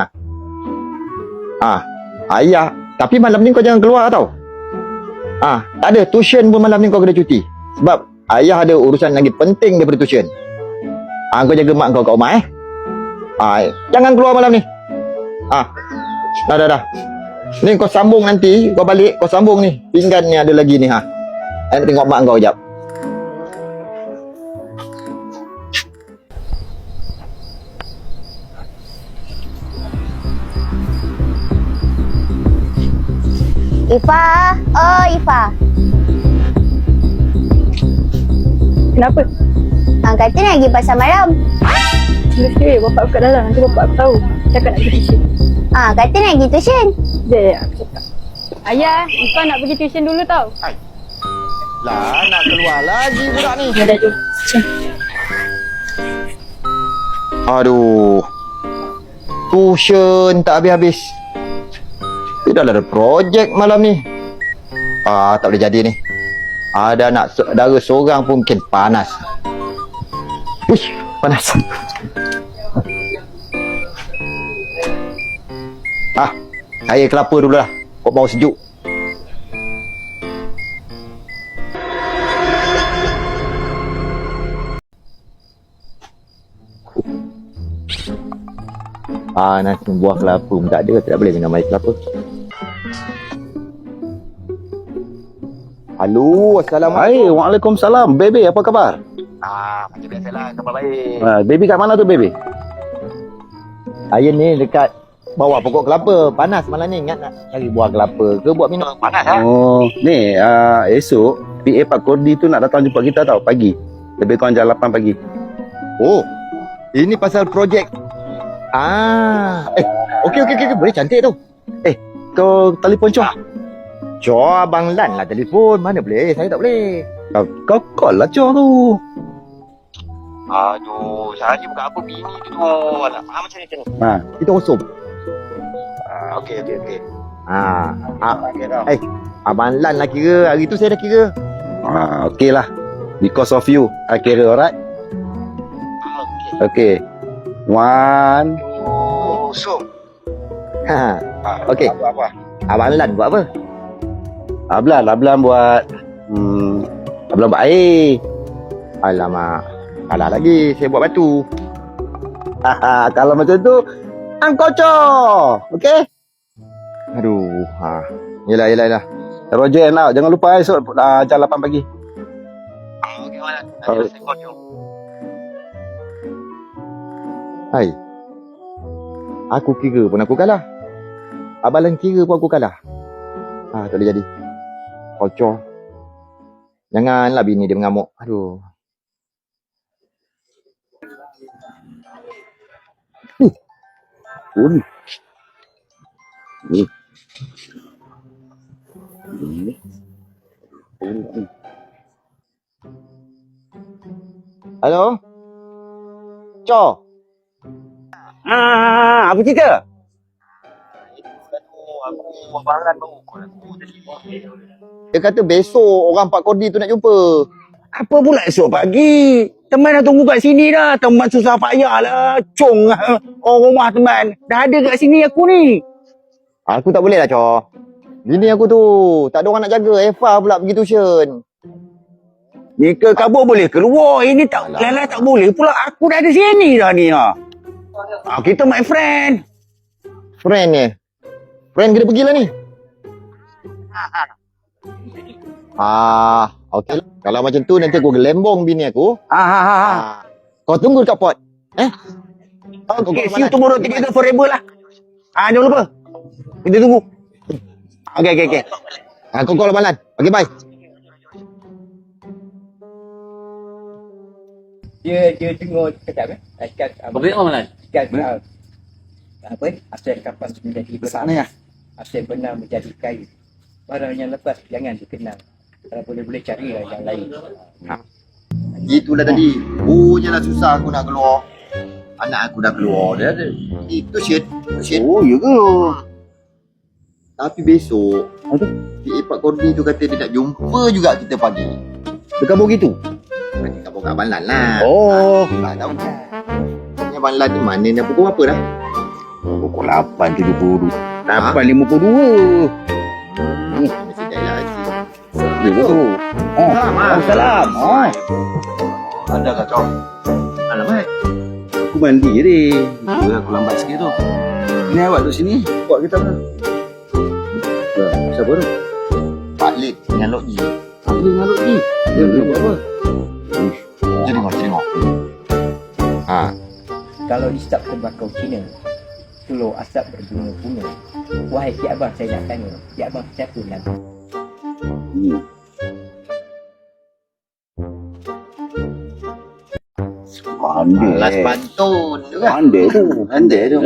ayah, tapi malam ni kau jangan keluar tau. Tak ada tuition pun malam ni kau kena cuti. Sebab ayah ada urusan lagi penting daripada tuition. Kau jaga mak kau kat rumah jangan keluar malam ni. Dah. Ni kau sambung nanti, kau balik, kau sambung ni. Pinggan ni ada lagi ni nak tengok mak kau jap. Ifah. Oh, Ifah. Kenapa? Kata nak pergi pasar malam. Mesti bapak aku kat dalam. Nanti bapak aku tahu. Cakap nak pergi tuition. Kata nak pergi tuition. Ya, aku cakap. Ayah, Ifah nak pergi tuition dulu tau. Lah, nak keluar lagi budak ni. Ya dah jom. Aduh. Tuition tak habis-habis. Dah ada projek malam ni. Tak boleh jadi ni. Ada anak saudara seorang pun mungkin panas. Uish, panas. Air kelapa dulu lah. Kau bau sejuk. Nasi buah kelapa pun tak ada. Tak boleh minum air kelapa. Halo, Assalamualaikum. Waalaikumsalam. Baby, apa khabar? Macam biasalah, khabar baik. Baby kat mana tu, baby? Saya ni dekat bawah pokok kelapa. Panas malam ni. Ingat nak cari buah kelapa ke buat minum panas Ni esok PA Pak Kordi tu nak datang jumpa kita tau pagi. Lebih kurang jam 8 pagi. Oh, ini pasal projek. Okey. Boleh cantik tu. Kau telefon Cok. Cok, Abang Lan lah telefon. Mana boleh? Saya tak boleh. Kau call lah Cok tu. Aduh, saya bukan apa bini tu. Alah, macam ni. Kita kosong. Okey. Abang Lan lah kira. Hari tu saya dah kira. Okey lah. Because of you, I kira, alright? Okay. 1. Kosong. Okey. Apa? Abang Lan buat apa? Ablan buat Ablan buat air. Alamak. Kalah lagi. Saya buat batu. Kalau macam tu Angkau Cok. Okey? Aduh. Yelah. Roger now. Jangan lupa esok jam 8 pagi. Okey, Abang Lan. Nanti saya call you. Hai. Aku kira pun aku kalah. Abang Lan kira pun aku kalah. Tak boleh jadi. Kocor. Janganlah bini dia mengamuk. Aduh. Halo? Cok. Apa cerita? Aku abang baru call aku tadi. Dia kata besok orang Pak Kordi tu nak jumpa. Apa pula esok pagi? Teman dah tunggu kat sini dah. Teman susah payah lah. Cong orang rumah teman. Dah ada kat sini aku ni. Aku tak boleh lah, Cor. Bini aku tu, tak ada orang nak jaga. Eva pula pergi tuition. Ni ke kabur boleh keluar. Ini tak lelai tak boleh pula. Aku dah ada sini dah ni. Kita my friend. Friend ni. Friend kena pergilah ni. Okey. Kalau macam tu nanti aku gelembong bini aku. Kau tunggu dekat pot. Okay, see you tomorrow together forever lah. Jangan lupa. Kita tunggu. Okay. Aku call Abang Lan. Okay, bye. Dia tengok kejap kat Apa yang Malan? kat apa asal kapas menjadi besar Sana ya. asal benar menjadi kayu. Barang yang lepas jangan dikenal. Kalau boleh cari lah yang lain. Itulah tadi. Punyalah susah aku nak keluar. Anak aku dah keluar dah. Itu shit. Oh, ya ke? Tapi besok PA Pak Kordi tu kata dia nak jumpa juga kita pagi. Dia kabur gitu? Nanti kabur kat Abang Lan lah. Oh. Tak tahu. Ni Abang Lan ni mana ni pukul berapa dah? Pukul 8.72. 8.52. Mesti dah lagi. Ya ke tu? Salam. Ada kat Cok? Alamak. Aku mandi je deh. Aku lambat sikit tu. Ni awak duduk sini. Buat kita apa? Siapa tu? Pak Lid dengan Lok Ji. Apa dengan Lok Ji? Dia buat apa? Tengok. Kalau isap tembakau Cina, telur asap berbunga-bunga. Wahai Cik Abang, saya nak tanya, Cik Abang siapa lagu? Las pantun tu kan. Andai tu.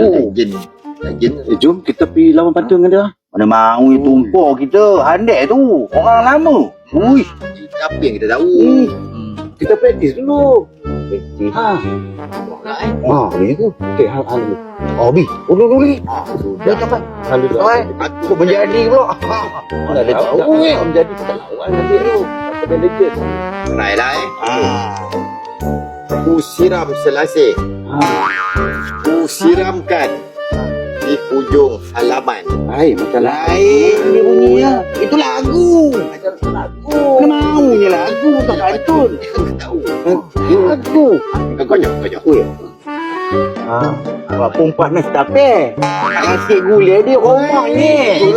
Legend. Jom kita pergi lawan pantun dengan dia. Mana mahu ni tumpah kita. Handai tu. Orang lama. Ui. Apa yang kita tahu? Kita praktis dulu. Boleh ke? Okay, hal dulu. Bi. Boleh. Dah cepat. Hal dulu. Aku menjadi pula. Mana ada tahu menjadi kita lawan nanti tu. Kita legend. Try lah Ku siram selasih. Ku siramkan di ujung halaman. Macam Lain dia bunyinya. Itu lagu. Mana mahunya lagu. Tak pantun. Lagu. Konyok. Awak perempuan nak tapi nasi gula dia rumah ni.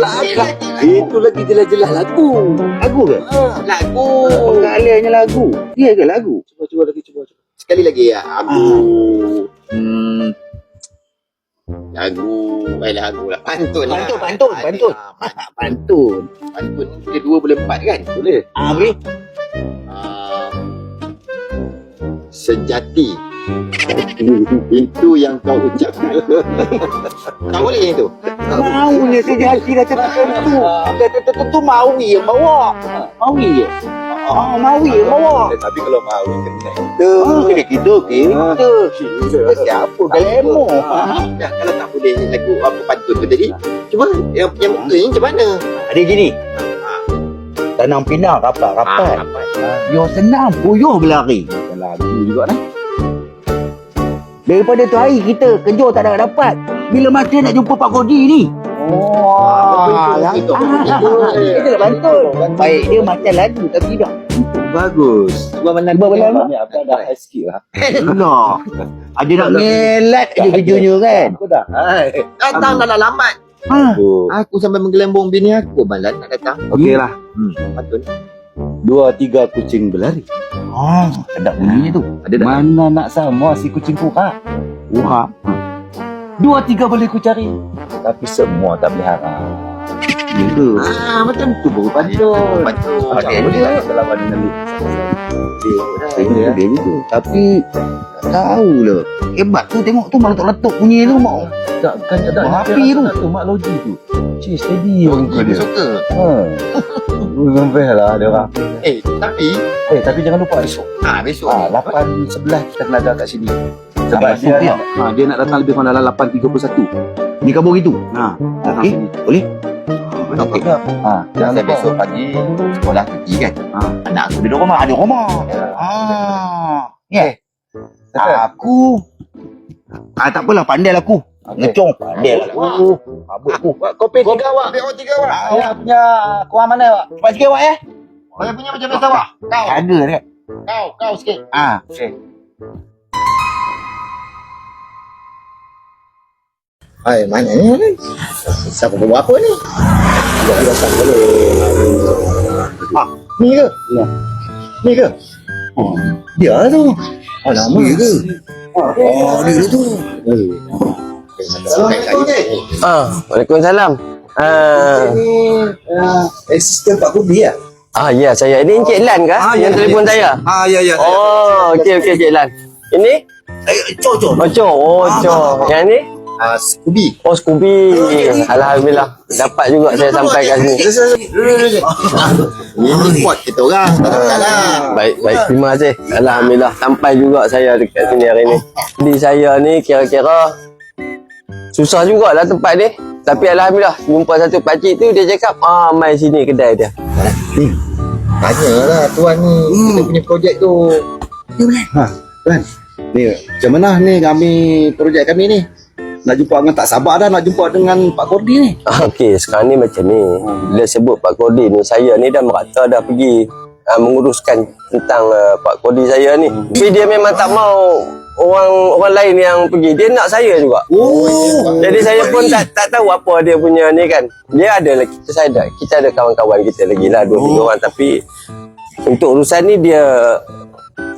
Itu lagi jelas-jelas lagu. Lagu ke? Lagu. Pengaliannya lagu. Dia ke lagu? Cuba lagi. Sekali lagi ya. Lagu lah. Pantun. Pantun ni dua boleh empat kan? Boleh. Boleh. Sejati itu yang kau ucapkan. Tak boleh itu. Maunya sejati dah tertentu. Dah tertentu maui yang bawa. Maui je. Maui yang bawa. Tapi kalau mau kena Kita. Siapa galemo? Kalau tak boleh lagu apa pantun tu tadi, cuba yang betul ni macam mana? Ada gini. Tanam pinang rapat. Yo senang puyuh berlari. lagu juga dah. Daripada tu hari kita kerja tak ada dapat. Bila masa nak jumpa Pak Kordi ni. Kita nak bantu. Baik dia macam lagu tapi tidak. Bagus. Cuba mana ni apa dah high skill lah. Benar. Ada nak ngelat je kerjanya kan. Aku dah. Datang dah lambat. Aku sampai menggelembung bini aku malam nak datang. Okeylah. Patut. 2-3 kucing berlari. Ada bunyinya tu. Ada tak? Mana nak sama si kucing kuha? 2-3 boleh ku cari, tapi semua tak pelihara. Ya ke? Macam tu baru patut. Okey, boleh lah. Dalam ada nabi. Dia gitu. Tapi tahu lah. Hebat tu tengok tu meletup-letup bunyi tu mau. Tak, bukan tak ada. Api tu. Mak logi tu. Cik, steady muka dia. Suka. Sampai lah dia orang. Tapi jangan lupa esok. Besok. 8.11 kita kena ada kat sini. Sebab dia nak datang lebih kurang dalam 8.31. Ni kabur itu. Datang Okey, sini. boleh? Okey. Dan besok pagi sekolah cuti kan. Anak aku di rumah, ada rumah. Ya. Aku tak apalah, pandai lah aku. Ngecong pandai lah aku. Mabuk aku. Kopi 3 awak. Kopi 3 awak. Awak punya kuah mana awak? Cepat sikit awak Saya punya macam biasa awak. Ada dekat. Kau sikit. Okey. Hai, mana ni? Siapa bawa apa ni? Ni ke? Ni ke? Dia tu. Alamak. Ni ke? Ni tu. Waalaikumsalam. Assistant Pak Kudi ya? Ya, saya. Ini Encik Lan kah? Yang telefon saya? Ya. Oh, okey Encik Lan. Ini? Cok. Cok. Yang ni? Scooby. Oh, Scooby. Alhamdulillah. Dapat juga saya sampai kat sini. Ini kuat kita orang. Baik. Terima kasih. Alhamdulillah. Sampai juga saya dekat sini hari ni. Jadi saya ni kira-kira susah jugalah tempat ni. Tapi Alhamdulillah. Jumpa satu pakcik tu, dia cakap, mai sini kedai dia. Tanyalah tuan ni. Kita punya projek tu. Tuan. Ni, macam mana ni kami, projek kami ni? Nak jumpa dengan tak sabar dah nak jumpa dengan Pak Kordi ni. Okey, sekarang ni macam ni. Bila sebut Pak Kordi ni, saya ni dah merata dah pergi menguruskan tentang Pak Kordi saya ni. Tapi dia memang tak mau orang lain yang pergi. Dia nak saya juga. Jadi saya pun tak tahu apa dia punya ni kan. Dia ada lagi, kita ada kawan-kawan kita lagi lah 2-3 orang, tapi untuk urusan ni dia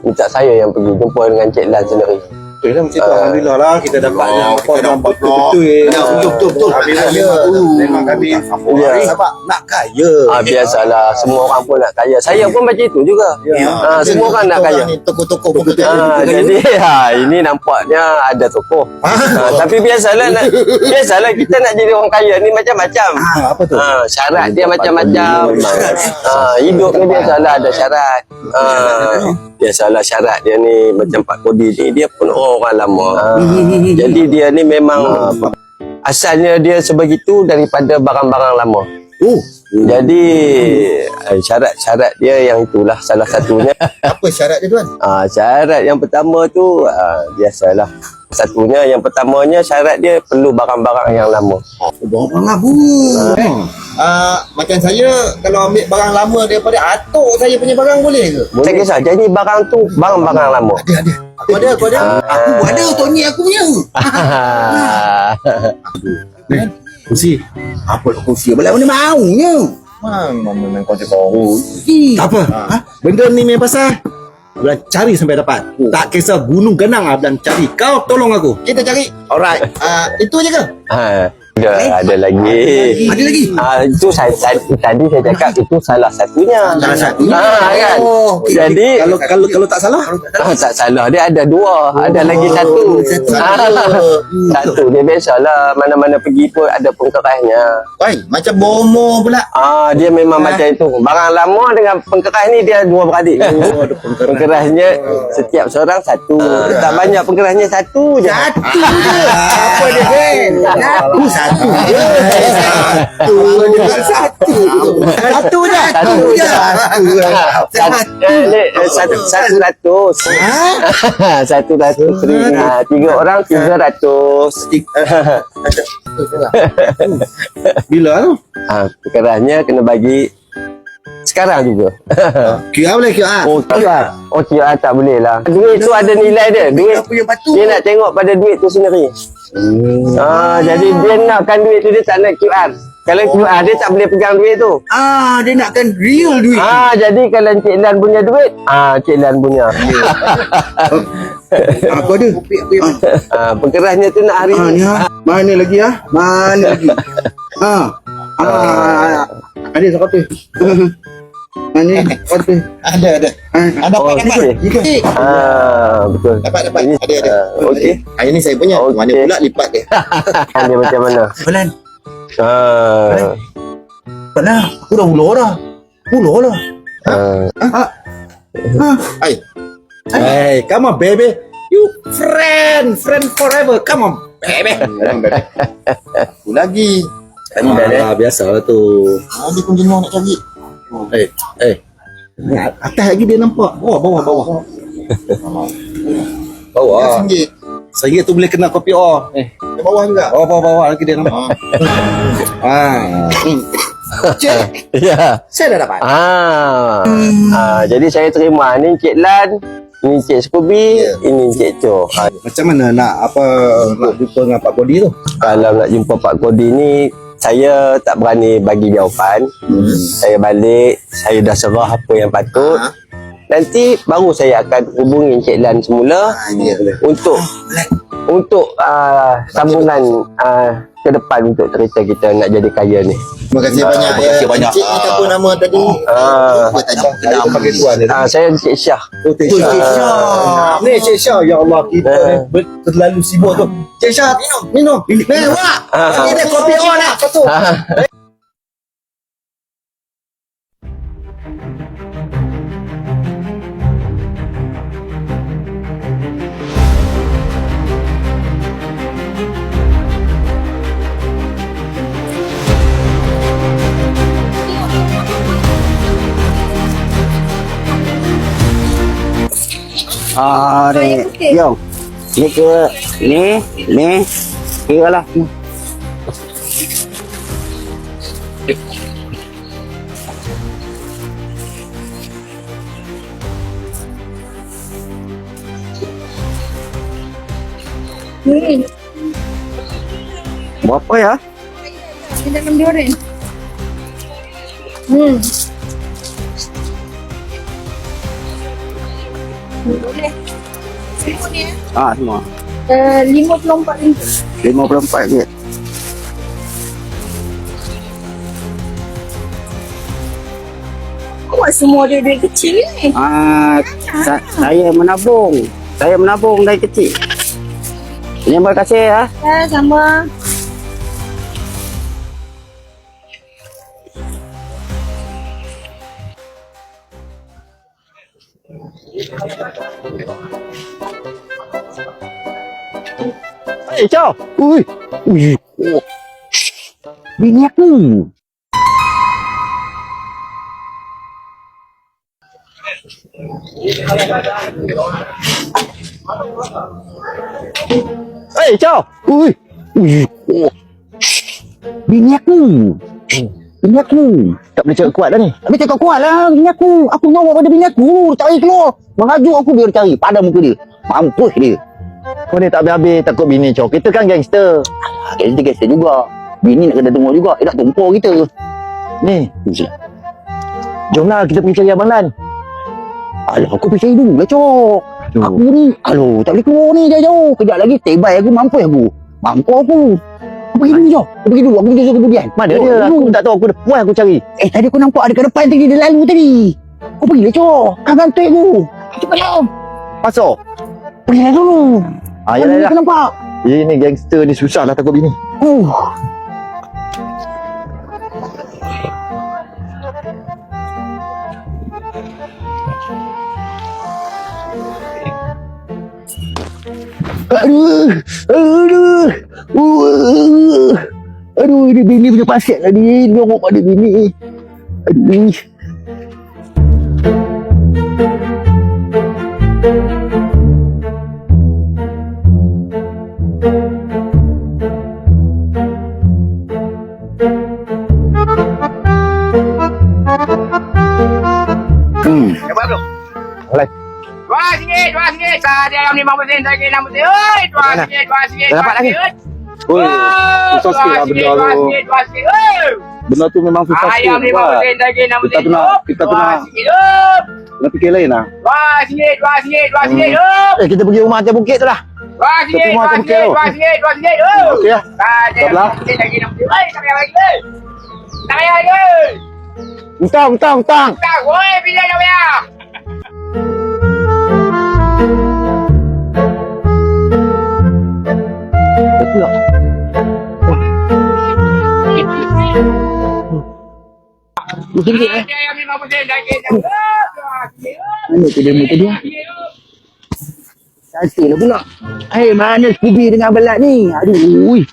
minta saya yang pergi jumpa dengan Cik Lan sendiri. Betul lah macam tu. Alhamdulillah lah kita dapatnya apa nampak betul-betul. Memang kami sebab nak kaya. Biasalah, semua orang pun nak kaya. Saya pun macam itu juga. Semua orang nak kaya. Toko-toko Jadi ini nampaknya ada toko. Tapi biasalah kita nak jadi orang kaya ni macam-macam. Apa tu? Syarat dia macam-macam. Hidup ni biasalah ada syarat. Biasalah syarat dia ni macam Pak Kodi ni, dia pun orang lama. Jadi dia ni memang asalnya dia sebegitu daripada barang-barang lama. Jadi syarat-syarat dia yang itulah salah satunya. Apa syarat dia tuan? Syarat yang pertama tu biasalah. Satunya yang pertamanya syarat dia perlu barang-barang yang lama. Barang lama. Macam saya kalau ambil barang lama daripada atuk saya punya barang boleh ke? Tak kisah, jadi barang tu barang-barang lama. Ada. Aku ada. Aku ada Tony aku punya. Kursi. Apa kursi? Belah mana maunya? Memang kau tak apa. Benda ni memang pasal Abang cari sampai dapat. Tak kisah gunung genang Abang cari. Kau tolong aku. Kita cari. Alright. Itu aja ke? Ada lagi. Ada lagi? Itu tadi saya cakap itu salah satunya. Salah satunya. Kan? Okay. Jadi kalau tak salah? Tak salah, dia ada 2. Ada lagi satu. Satu dia biasalah, mana-mana pergi pun ada pengkerasnya. Wai, macam bomo pula. Dia memang macam itu. Barang lama dengan pengkeras ni dia 2 beradik. Pengkerasnya setiap seorang satu. Tak banyak pengkerasnya satu je. Apa dia kan? Satu je. Satu je. Satu ratus. 3 orang 300. Bila tu? Perkaranya kena bagi sekarang juga. QR boleh QR? QR tak boleh lah. Duit tu ada nilai dia. Duit dia nak tengok pada duit tu sendiri. Jadi dia nakkan duit tu, dia tak nak QR. Kalau QR dia tak boleh pegang duit tu. Dia nakkan real duit. Jadi kalau Encik Lan punya duit, Encik Lan punya. Aku ada. Pengkerasnya tu nak hari ni. Mana lagi Mana lagi? Ada sekolah. Ni kopi. Ada. Dapat. Betul. Dapat. Ada. Okey. Ini saya punya. Mana pula lipat dia? Dia macam mana? Pelan. Pelan. Aku dah ular dah. Hey, come on baby. You friend forever. Come on baby. Lagi. Ah, biasalah tu. Dia pun jenuh nak cari. Ni atas lagi dia nampak. Bawah. Bawah. RM1 tu boleh kena kopi O. Di bawah juga. Bawah lagi dia nampak. Cik, Ya. saya dah dapat. Jadi saya terima ni Encik Lan, ini Encik Scooby, ini Encik Cho. Macam mana nak jumpa dengan Pak Kodi tu? Kalau nak jumpa Pak Kodi ni, saya tak berani bagi jawapan. Saya balik, saya dah serah apa yang patut. Nanti baru saya akan hubungi Encik Lan semula untuk sambungan ke depan untuk cerita kita nak jadi kaya ni. Terima kasih banyak. Terima kasih banyak. Encik ni apa nama tadi? Nak pakai tuan dia. Saya Encik Syah. Cik Syah. Ni Cik Syah. Ya Allah, kita ni terlalu sibuk tu. Cik Syah, minum. Wah. Ini dia kopi O nak. Satu. Yo. Ni ke ni kira lah. Berapa ya? Di dalam dioren. Boleh. Semua ni Semua. 54 ringgit. 54 je. Kau semua dia duit kecil ni. Saya menabung. Saya menabung dari kecil. Terima kasih ya. Sama. Chow. Ui. Bini aku. Chow. Ui. Bini aku. Bini aku. Tak boleh cakap kuat dah ni. Tak boleh cakap kuat lah. Bini aku. Aku nyawak pada bini aku. Cari keluar. Mengajuk aku biar cari. Pada muka dia. Mampus dia. Kau ni tak habis-habis takut bini Chow. Kita kan gangster. Gangster juga. Bini nak kena tengok juga. Nak tumpur kita. Ni. Jomlah kita pergi cari Abang Lan. Alah, aku pergi cari dulu lah Chow. Aku ni. Aduh, tak boleh keluar ni jauh-jauh. Kejap lagi tebai aku. Mampus aku. Aku pergi dulu Chow. Aku pergi dulu. Aku pergi kemudian. Mana dia? Aku tak tahu. Aku dah puas aku cari. Tadi aku nampak ada kat depan tadi. Dia lalu tadi. Aku pergi lah Chow. Kan bantu aku. Cepatlah. Pasal. Pergilah dulu. Yalah. Aku nampak. Ini gangster ni susah lah takut bini. Aduh, ini bini punya pasir tadi. Nyongok pada bini. Aduh. RM2. Tadi ayam RM50 lagi RM60. Oi, RM2. Dapat lagi. Oi, susah sikit lah benda tu. Benda tu memang susah sikit. Ayam RM50 lagi RM60. Kita kena fikir lain lah. RM2. Kita pergi rumah atas bukit tu lah. RM2. Okey lah. Sebelah. Lagi RM60. Oi, tak payah lagi. Tak payah lagi. Utang. Tak, oi, bila tak payah. Ayam RM50 lagi. Mana tu demo tadi? Cantik lah pula. Mana Scooby dengan Abang Lan ni? Aduh.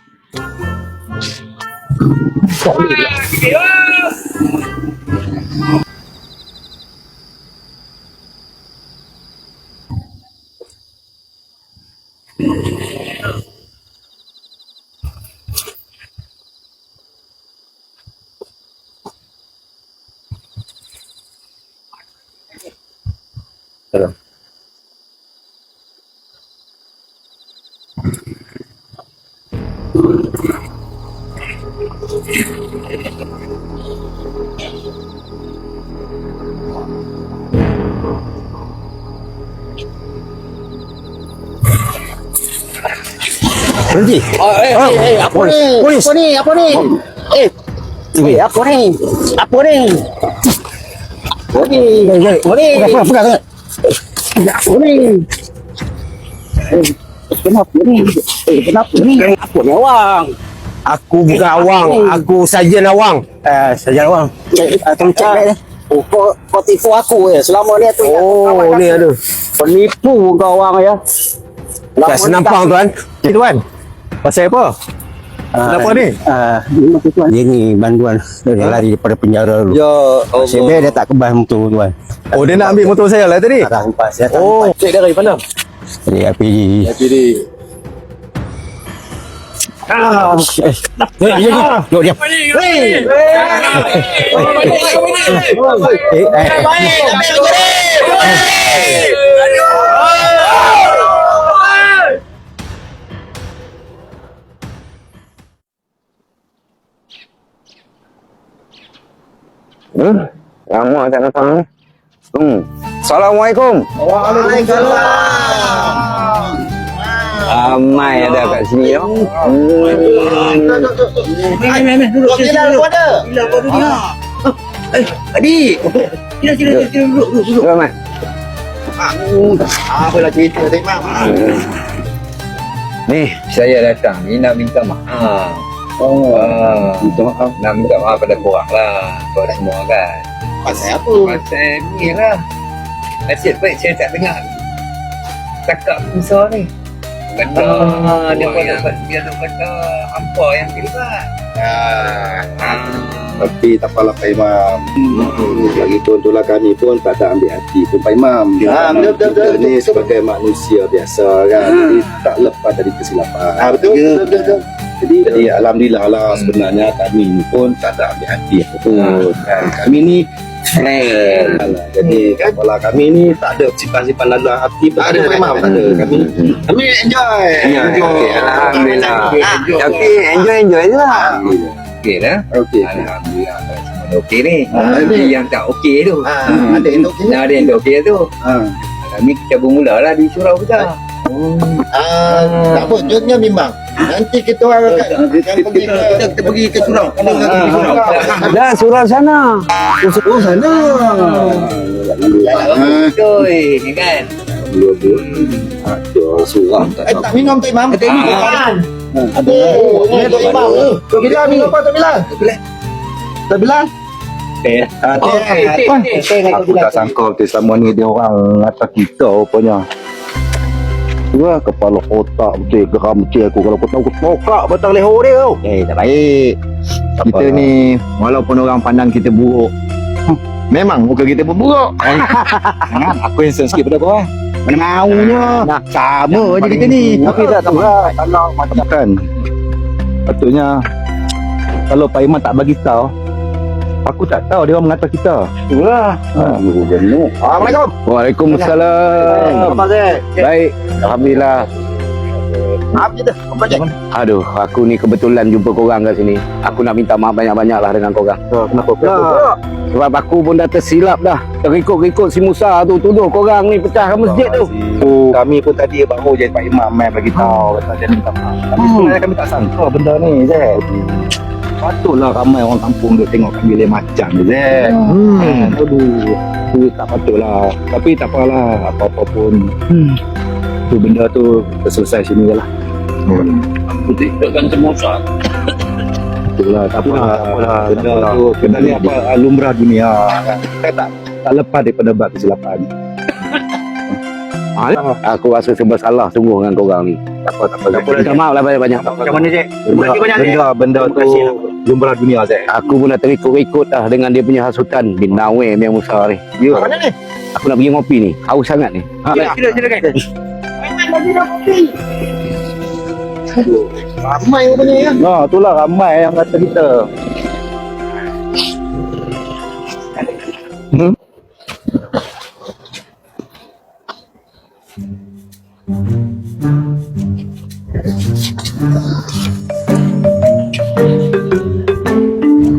Berhenti. Apa ni? Polis. Apa ni? Apa ni? Apa ni? Apa ni? Apa ni? Apa ni? Pegang. Apa ni? Kenapa ni? Kenapa ni? Apa ni awang? Aku bukan awang. Aku sajen awang. Sajen awang. Tolong cek baik ni. Oh, kau tipu aku ya. Selama ni tu. Oh, ni ada. Penipu kau awang ya. Tak senampang tuan. Tuan. Pasal apa? Kenapa ni? Dia ni banduan. Dia lari daripada penjara dulu. Ya Allah. Sebab dia tak kebas motor tuan. Oh, dia nak ambil motor saya lah tadi? Tak rampas. Oh, cek dari mana? Dari APD. Jom diam. Lama tak datang ni. Assalamualaikum. Ramai ada kat sini yo. Duduk ada. Adik. Sila duduk. Ramai. Apalah cerita Imam. Ni, saya datang ni nak minta maaf. Minta maaf. Nak minta maaf pada korang lah. Korang semua kan. Pasal apa? Pasal ni lah. Nasib baik saya tak dengar. Cakap besar ni. Kata dia kata hampa yang kelibat. Tapi tak apalah Pak Imam. Lagi pun itulah kami pun tak ada ambil hati pun Pak Imam. Betul. Kita ni sebagai manusia biasa kan. Jadi tak lepas dari kesilapan. Betul. Jadi alhamdulillah lah sebenarnya kami ni pun tak ada ambil hati pun. Kami ni friend. Jadi kepala kami ni tak ada simpan-simpan lalu hati. Tak ada Pak Imam. Tak ada. Kami enjoy. Alhamdulillah. Tapi enjoy je lah. Okey dah. Alhamdulillah. Semua okey ni. Tapi yang tak okey tu. Ada yang okey. Ada yang tak okey tu. Kami kita bermula lah di surau kita. Tak apa, jodnya memang. Nanti kita orang kita pergi ke surau. Dah surau sana. Surau sana. Betul ni kan. Surau Tak minum tak Imam. Tak minum kan. Aduh, ni Tok Imam. Tok Bilal minum apa Tok Bilal? Tok Bilal? Aku tak sangka selama ni dia orang atas kita rupanya. Wah, kepala otak betul geram betul aku kalau kau tahu aku tokak batang leher dia tau. Tak baik. Kita ni walaupun orang pandang kita buruk, memang muka kita pun buruk. Aku yang sikit pada kau eh. Mana maunya. Sama je kita ni. Tapi tak tahu lah kalau macam kan. Patutnya kalau Pak Iman tak bagi tahu, aku tak tahu dia orang mengata kita. Itulah. Assalamualaikum. Waalaikumsalam. Apa Zek? Baik, alhamdulillah. Maaf je dah. Aduh, aku ni kebetulan jumpa korang kat sini. Aku nak minta maaf banyak-banyak lah dengan korang. Kenapa pula? Sebab aku pun dah tersilap dah. Terikut-ikut si Musa tu tuduh korang ni pecahkan masjid tu. Kami pun tadi baru je Pak Imam main bagi tahu kata dia minta maaf. Tapi sebenarnya kami tak sangka benda ni Zek. Patutlah ramai orang kampung duk tengok kami lain macam ni Zek. Aduh, tu tak patutlah. Tapi tak apalah, apa-apa pun. Tu benda tu terselesai sini je lah. Takkan termosak. Itulah, tak apalah. Benda tu, benda ni apa lumrah dunia kan. Kita tak lepas daripada bab kesilapan. Aku rasa serba salah sungguh dengan korang ni. Tak apa. Minta maaf lah banyak-banyak. Macam mana, Cik? Terima kasih banyak, Cik. Benda Terima kasih lah. lumrah dunia, Zek. Aku pun dah terikut-ikut dah dengan dia punya hasutan bin Nawe yang Musa ni. Ya. Mana ni? Aku nak pergi ngopi ni. Haus sangat ni. Silakan. Ramai rupanya ya. Nah, itulah ramai yang kata kita.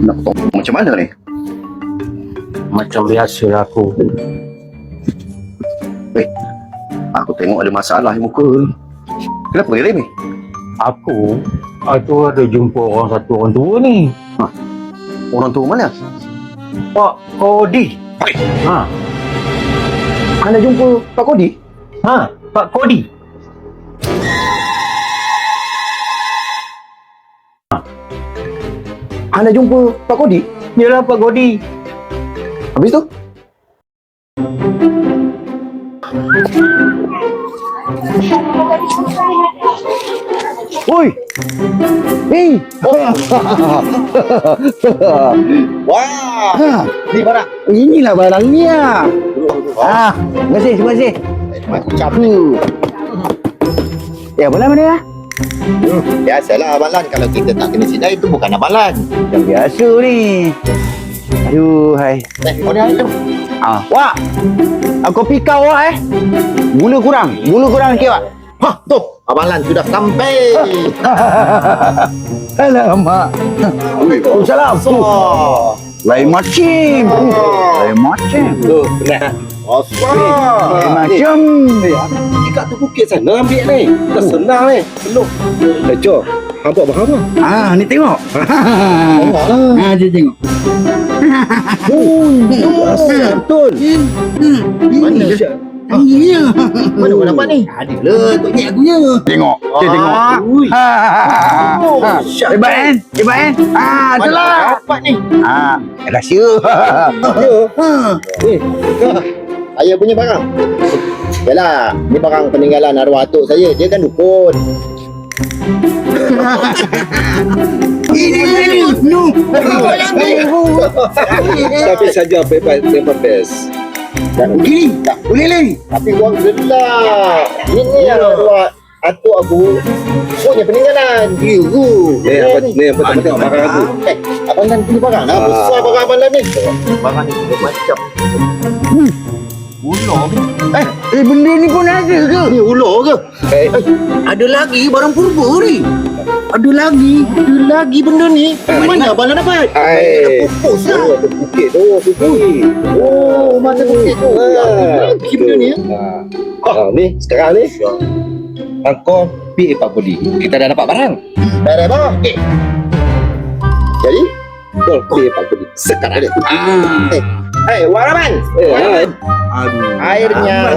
Nak potong macam mana ni? Macam biasa aku. Aku tengok ada masalah di muka ni. Kenapa dia ni? Aku ada jumpa orang tua ni. Orang tua mana? Pak Kodi. Ha. Anda jumpa Pak Kodi? Ha, Pak Kodi. Anda jumpa Pak Kodi? Yalah Pak Kodi. Habis tu? Oi. Hei. Wah. Ni barang. Inilah barangnya. Terima kasih. Macam ni. Ya, bola mana ya? Biasalah abalan. Kalau kita tak kena sidai itu bukan abalan. Yang biasa ni. Aduh, hai. Kau ni ada. Wak. Kopi kau wak Gula kurang sikit wak. Hah, tu. Abalan sudah sampai. Alamak. Salam. Lain macam. Tu, benar. Lain macam. Dekat tu bukit sana ambil ni. Dah senang ni. Belum. Lecok. Hampa apa? Ni tengok. Dia tengok. Betul. Mana dia? Mana kau dapat ni? Adalah, tu ingat aku je. Tengok. Hebat kan? Itulah. Dapat ni. Rahsia. Saya punya barang. Yalah, ni barang peninggalan arwah atuk saya. Dia kan dukun. Tapi saja paper best. Tak boleh ni. Tapi wang gelap. Ini arwah atuk aku punya peninggalan. Apa ni yang penting barang aku. Abang kan punya barang lah. Besar barang abang ni. Barang ni macam ular ke? Benda ni pun ada ke? Ni ular ke? Ada lagi barang purba ni. Ada lagi benda ni. Mana abang nak dapat? Pupus lah. Bukit tu. Oh, mata bukit tu. Lagi benda ni. Ni sekarang ni. Angkor PA Pak Kodi. Kita dah dapat barang. Dah bang. Jadi? Betul PA Pak Kodi. Sekarang ni. Waraman. Aduh. Airnya.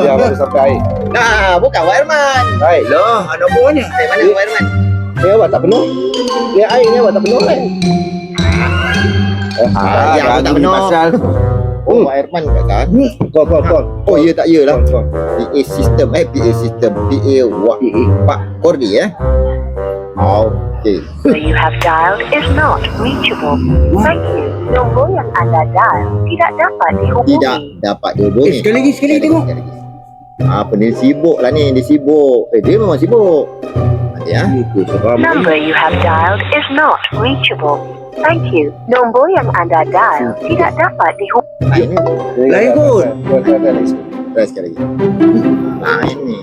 Dia baru sampai air. Nah, bukan Warman. Lah, ada buahnya. Mana Warman? Ni awak tak penuh. Ni air ni awak tak penuh kan? Yang aku tak penuh. Oh, Warman kata. Kau. Oh, ya tak ya lah. PA system. PA Pak Kordi Okey. Number you have dialed is not reachable. Thank you. Nombor yang anda dial tidak dapat dihubungi. Tidak dapat dihubungi. Sekali lagi tengok. Apa ni sibuk lah ni. Dia sibuk. Dia memang sibuk. Ya. Number you have dialed is not reachable. Thank you. Nombor yang anda dial tidak dapat dihubungi. Lain kot. Try sekali lagi. Ini.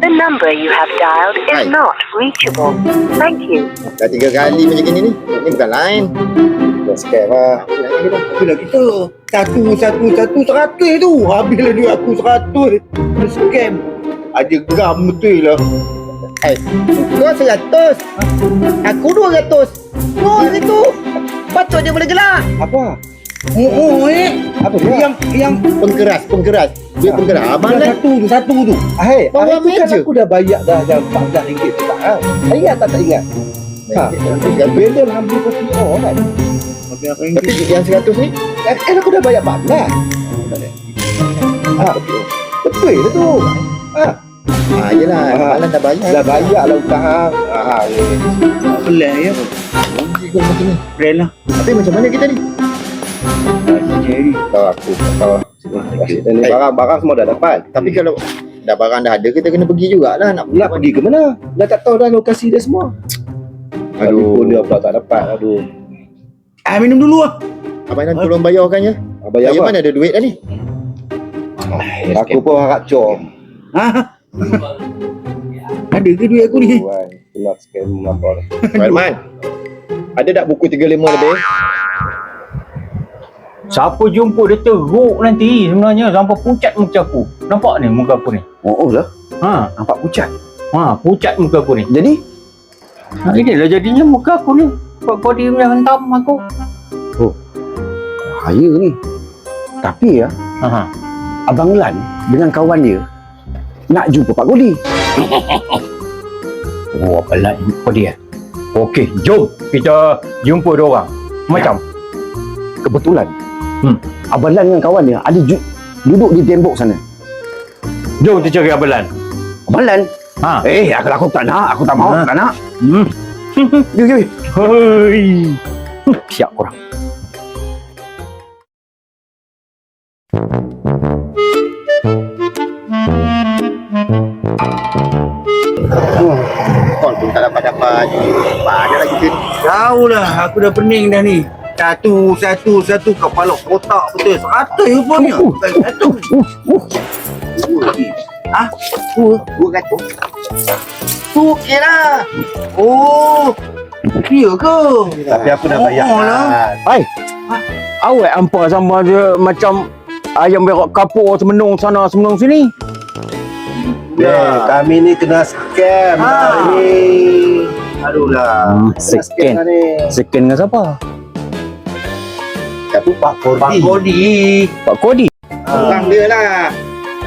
The number you have dialed is not reachable. Thank you. Dah 3 kali macam gini ni. Ni bukan lain. Dah scam lah. Tapi lah kita satu 100 tu. Habislah duit aku 100. Dia scam. Ada gam betul lah. Kau 100. Aku 200. Oh, itu. Patut dia boleh gelak. Apa? Apa dia? Yang Pengkeras. Dia pengkeras. Abang kan satu tu. Hari Bawa tu kan meja. aku dah bayar dah RM14 tak? Ingat tak ingat? Benda lah ambil kopi kan? Tapi yang 100 ni Aku dah bayar 14. Betul lah tu. Yelah, malam dah bayar. Dah bayar lah hutang hang. Pelan ya. Macam ni. Pelan lah. Tapi macam mana kita ni? Tahu aku. Barang-barang semua dah dapat. Tapi kalau dah barang dah ada, kita kena pergi jugalah. Nak Nak pergi ke mana? Dah tak tahu dah lokasi dia semua. Aduh, dia pula tak dapat. Aduh. Minum dulu lah. Abang Nan tolong bayarkan ya. Bayar Saya apa? mana ada duit dah ni? Aku pun harap cor. Ada ke duit aku ni? Kena scam apa ni. Rahman, ada tak buku 35 lebih? Siapa jumpa dia teruk nanti sebenarnya sampai pucat muka aku. Nampak ni muka aku ni? Oh lah. Nampak pucat. Pucat muka aku ni. Jadi? Inilah jadinya muka aku ni. Kau dia punya hentam aku. Bahaya ni. Tapi ya, Abang Lan dengan kawan dia nak jumpa Pak Godi. Apa lah jumpa dia? Okey, jom kita jumpa dia orang. Macam? Kebetulan Abang Lan dengan kawan dia ada duduk di tembok sana. Jom kita cari Abang Lan. Abang Lan? Aku tak nak. Aku tak mau. Tak nak. Jom. Hei. Siap korang. Kau pun tak dapat Ada lagi sini. Tahu lah, aku dah pening dah ni. Satu kepala kotak betul. 100 rupanya. Satu. Tu okey lah. Ya ke? Tapi aku dah bayar. Hai. Awak hampa sama dia macam ayam berak kapur semenung sana semenung sini. Kami ni kena scam hari ni. Aduh lah. Second dengan siapa? Tapi Pak Kodi. Pak Kodi. Orang dia lah.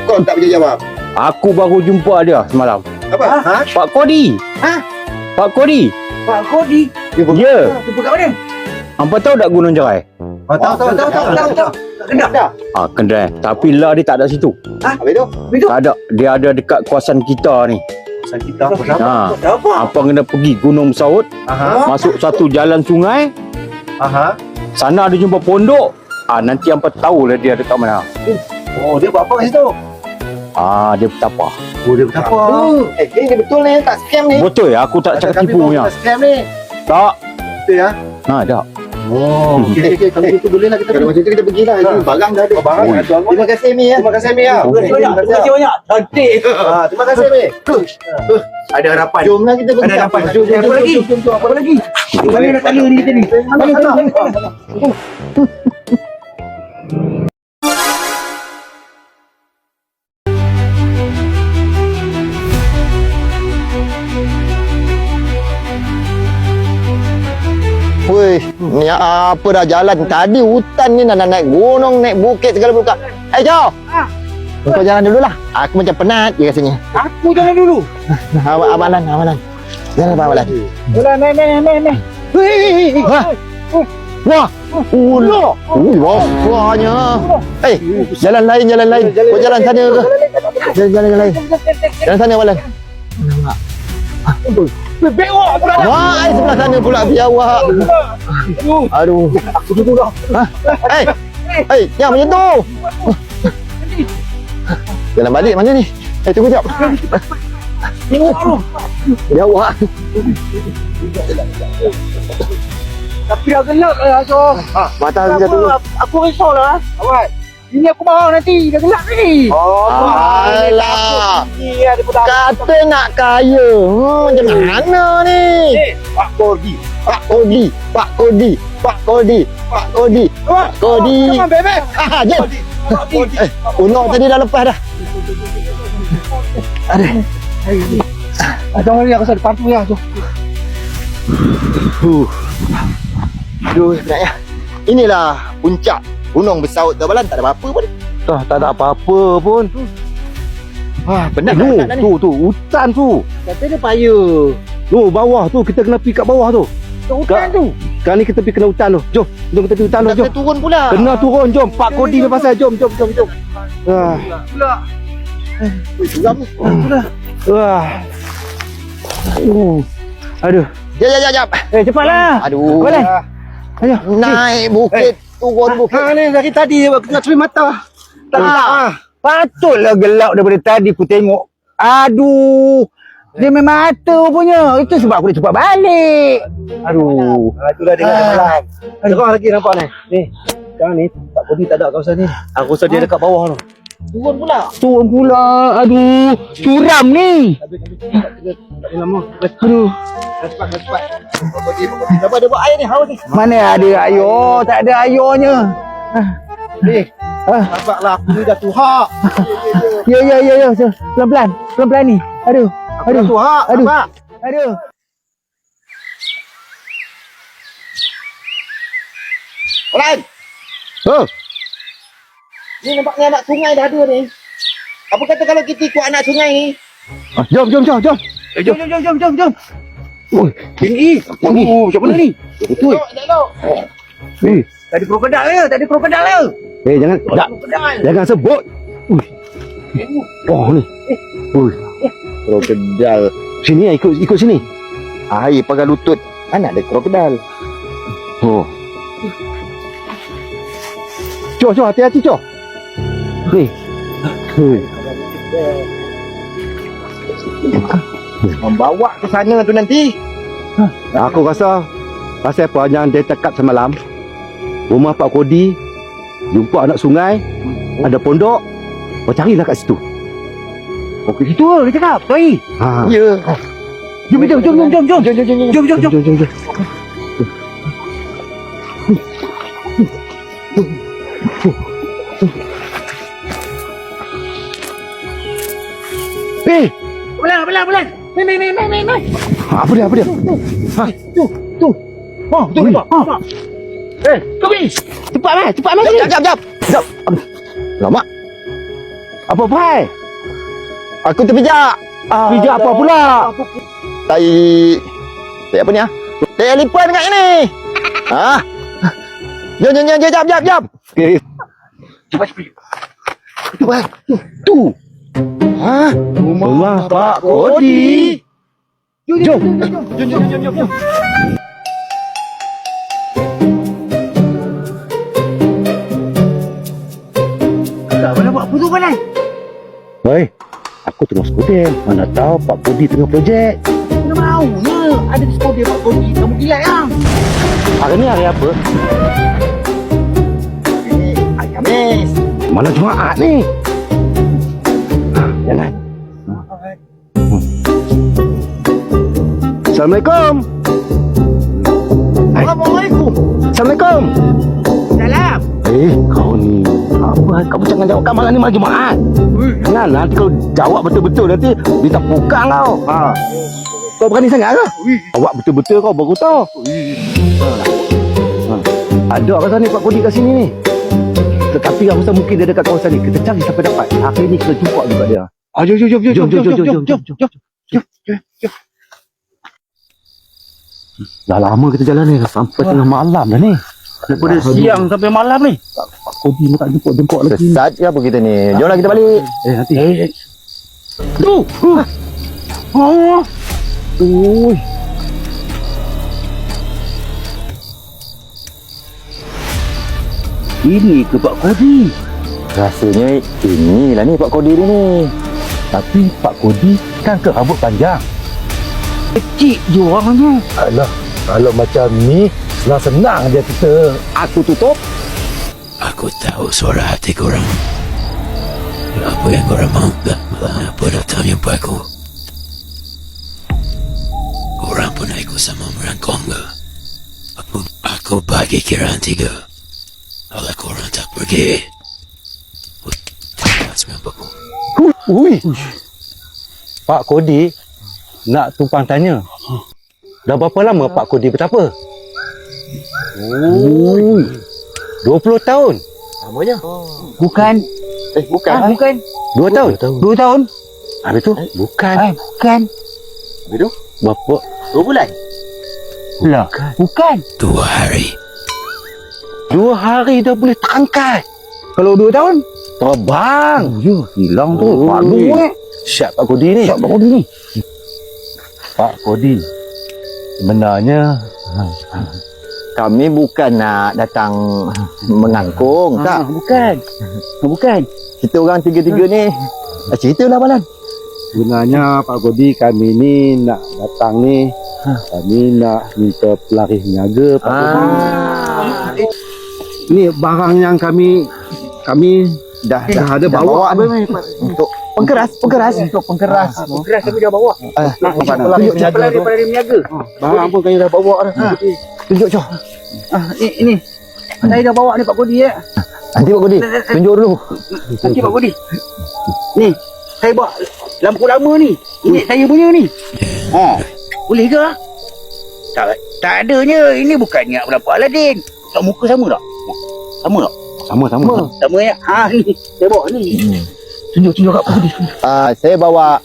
Kau tak boleh jawab. Aku baru jumpa dia semalam. Apa? Pak Kodi. Pak Kodi. Pak Kodi. Ya. Jumpa kat mana? Hampa tahu tak Gunung Jerai? Tahu. Kendak. Kendai. Tapi lah dia tak ada situ. Habis tu? Tak ada. Dia ada dekat kawasan kita ni. Kita apa? Apa kena pergi Gunung Saud, masuk satu jalan sungai. Sana ada jumpa pondok. Nanti hampa tahulah dia dekat mana. Oh, dia buat apa kat situ? Dia bertapa. Dia berapa? Ini betul ni, tak scam ni. Betul ya, aku tak cakap tipunya. Tak scam ni. Tak. Betul ya? Tak. Oh, okey. Kalau gitu boleh lah kita. Kalau macam tu kita pergilah. Barang dah ada. Terima kasih Mi ya. Terima kasih Mi ya. Terima kasih banyak. Cantik. Terima kasih Mi. Ada harapan. Jomlah kita pergi. Ada harapan. Apa lagi? Mana nak tanya ni kita ni? Woi, ni apa dah jalan tadi hutan ni nak naik gunung, naik bukit segala buka. Jo. Kau jalan dululah. Aku macam penat je rasanya. Aku jalan dulu. Abang Lan. Jalan Abang Lan. Naik. Wah. Ulah. Wahnya. Jalan lain. Kau jalan sana ke? Jalan lain. Jalan sana Abang Lan. Bewak pula. Wah, sebelah sana pula biar awak. Aduh. Aku duduk dah. Jangan macam tu. Jalan balik mana ni? Tunggu jap. Tengok tu. Biar awak. Tapi dah gelap lah, Azhar. Mata aku jatuh dulu. Aku risau lah. Awak. Ini aku marah nanti. Dah gelap ni. Alah. Kata nak kaya. Macam mana ni? Pak Kodi. Jangan bebek. Jom. Unok tadi dah lepas dah. Ada orang yang kasar depan tu ya. Aduh, sebenarnya. Inilah puncak Gunung Bersaut Tabalan. Tak ada apa-apa pun. Tak ada apa-apa pun. Penat tu hutan tu. Kata dia payah. Tu bawah tu, kita kena pergi kat bawah tu. Hutan tu. Sekarang ni kita pergi kena hutan tu. Jom kita pergi hutan tu. Jom. Kena turun pula. Kena turun, jom. Pak Kodi ni pasal. Jom. Pula. Suram ni. Wah. Aduh. Jap. Cepatlah. Aduh. Boleh. Ayo. Naik bukit, turun bukit. Ni dari tadi kena curi mata. Tak. Patutlah gelap daripada tadi aku tengok. Aduh. Dia memang mata punya. Itu sebab aku dah cepat balik. Aduh. Itu dah dengar malam. Cerah lagi nampak ni. Ni. Sekarang ni Pak Kodi tak ada kawasan ni. Aku rasa dia dekat bawah tu. Turun pula. Aduh. Suram ni. Tak boleh lama. Aduh. Cepat. Pak Kodi. Siapa ada buat air ni? Haus ni. Mana ada air? Tak ada airnya. Ni. Nampaklah aku ni dah tuhak. Ya. Pelan-pelan ni. Aduh. Dah tuhak. Aduh. Nampak? Aduh. Olan. Ni nampaknya anak sungai dah ada ni. Apa kata kalau kita ikut anak sungai ni? Jom. Jom. Oh, tinggi. Macam mana ni? Betul. Elok. Tak ada krokodil ya. Jangan. Jangan sebut. Oh ni. Krokodil. Sini ikut sini. Air pakai lutut. Mana ada krokodil? Oh. Cok, hati-hati cok. Ni. Membawa ke sana tu nanti. Aku rasa pasal apa yang dia cakap semalam. Rumah Pak Kodi, jumpa anak sungai, ada pondok. Kau carilah kat situ. Okey, situ dia cakap. Baik. Ya. Jom. Bulan. Mai. Apa dia? Ha. Tu. Nampak. Kobi. Cepat mai. Jap. Lama. Apa hai? Aku terpijak. Pijak apa pula? Tai apa ni ah? Tai elephant kat ni. Jom. Okey. Cepat. Tu. Rumah Pak Kodi. Jom. Mana buat apa tu Balan? Hei, aku tengah skuter. Mana tahu Pak Kodi tengah projek. Mana maunya ada di sekolah Pak Kodi. Kamu gila yang? Hari ni hari apa? Ini hari Khamis. Malam Jumaat ni. Jangan. Assalamualaikum. Assalamualaikum. Salam. Kau ni apa? Kamu jangan jawab malam ni malam Jumaat. Nah, nanti kalau jawab betul-betul nanti kita pukang kau. Kau berani sangat ke? Awak betul-betul kau baru tahu. Ada rasa ni Pak Kodi kat sini ni. Tetapi aku rasa mungkin dia dekat kawasan ni. Kita cari sampai dapat. Hari ni kita jumpa juga dia. Jom. Dah lama kita jalan ni. Sampai tengah malam dah ni. Daripada siang sampai malam ni. Pak Kodi nak jemput lagi. Sesat ke apa kita ni? Jomlah kita balik. Nanti. Tu. Ui. Ini ke Pak Kodi? Rasanya inilah ni Pak Kodi dia ni. Tapi Pak Kodi kan ke rambut panjang. Kecil je orangnya. Alah, kalau macam ni senang dia kita. Aku tutup. Aku tahu suara hati korang. Apa yang korang mahu apa datang jumpa aku. Korang pun ikut sama merangkong ke. Aku bagi kiraan 3. Kalau korang tak pergi, tak semua aku. Ui. Pak Kodi nak tumpang tanya. Dah berapa lama Pak Kodi bertapa? 20 tahun. Namanya? Bukan. Bukan. 2 tahun. 2 tahun. Habis tu? Bukan. Bukan. Habis tu? Berapa? 2 bulan. Lah, bukan. 2 hari. 2 hari dah boleh terangkat. Kalau 2 tahun? Terbang. Ya, hilang tu. Padu Siap Pak Kodi ni. Pak Kodi ni. Pak Kodi. Sebenarnya Kami bukan nak datang mengangkung. Tak. bukan. Kita orang tiga-tiga ni. Ceritalah Balan. Sebenarnya Pak Kodi, kami ni nak datang ni. Kami nak minta pelarih niaga Pak Kodi. Ni barang yang kami dah ada bawa ni. Untuk pengkeras. Untuk pengkeras. Keras kami dah bawa. Pelarih niaga. barang pun kami dah bawa dah. Tunjuk Cok. Ini. Saya dah bawa ni Pak Kodi ya. Nanti Pak Kodi. Tunjuk dulu. Nanti Pak Kodi. Ni, saya bawa lampu lama ni. Ini saya punya ni. Boleh ke? Tak adanya. Ini bukannya lampu Aladin. Tak muka sama tak? Sama tak? Sama ya. Ni. Saya bawa ni. Tunjuk kat Pak Kodi. Saya bawa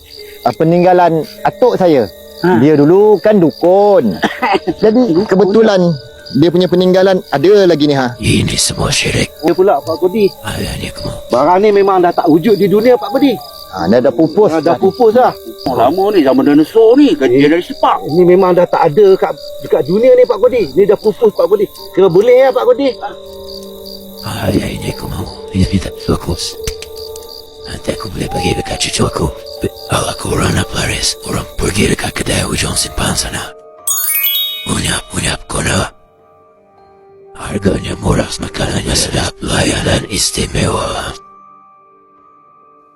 peninggalan atuk saya. Dia dulu kan dukun. Jadi kebetulan dia punya peninggalan ada lagi ni Ini semua syirik. Dia pula Pak Kodi. Ayah ni kamu. Barang ni memang dah tak wujud di dunia Pak Kodi. Dah pupus. Dah pupus dah. Lama ni zaman dinosaur ni. Kerja dari sepak. Ini memang dah tak ada dekat dunia ni Pak Kodi. Ni dah pupus Pak Kodi. Kira boleh ya Pak Kodi. Ayah ini kamu. Ini tak fokus. Nanti aku boleh bagi dekat cucu aku. Kalau aku orang nak pelaris, orang pergi dekat kedai hujung simpan sana. Unyap kona. Harganya murah, makanannya sedap, layanan istimewa.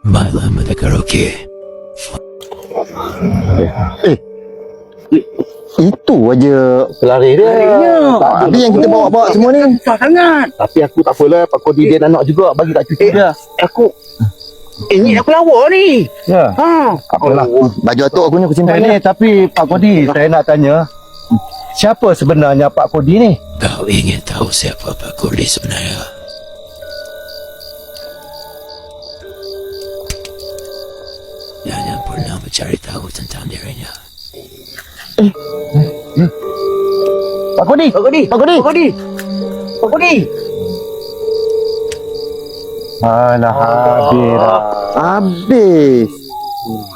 Malam ada karaoke. Itu aja pelarih dia. Tapi yang kita bawa semua ni Susah sangat. Tapi aku tak apalah Pak Kodi, dia nak juga bagi kat cucu dia. Ini aku lawa ni. Ya. Apalah. baju atuk aku ni aku simpan Ni tapi Pak Kodi, saya nak tanya. Siapa sebenarnya Pak Kodi ni? Kau ingin tahu siapa Pak Kodi sebenarnya? Jangan pernah mencari tahu tentang dirinya. Pak Kodi. Alah, habis.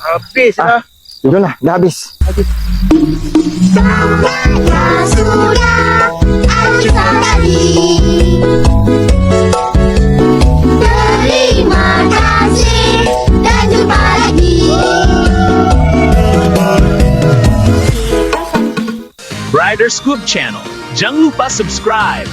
Habis lah. Sudahlah, dah habis. Sampainya sudah ajukan tadi. Terima kasih dan jumpa lagi. Rider Scoop Channel. Jangan lupa subscribe.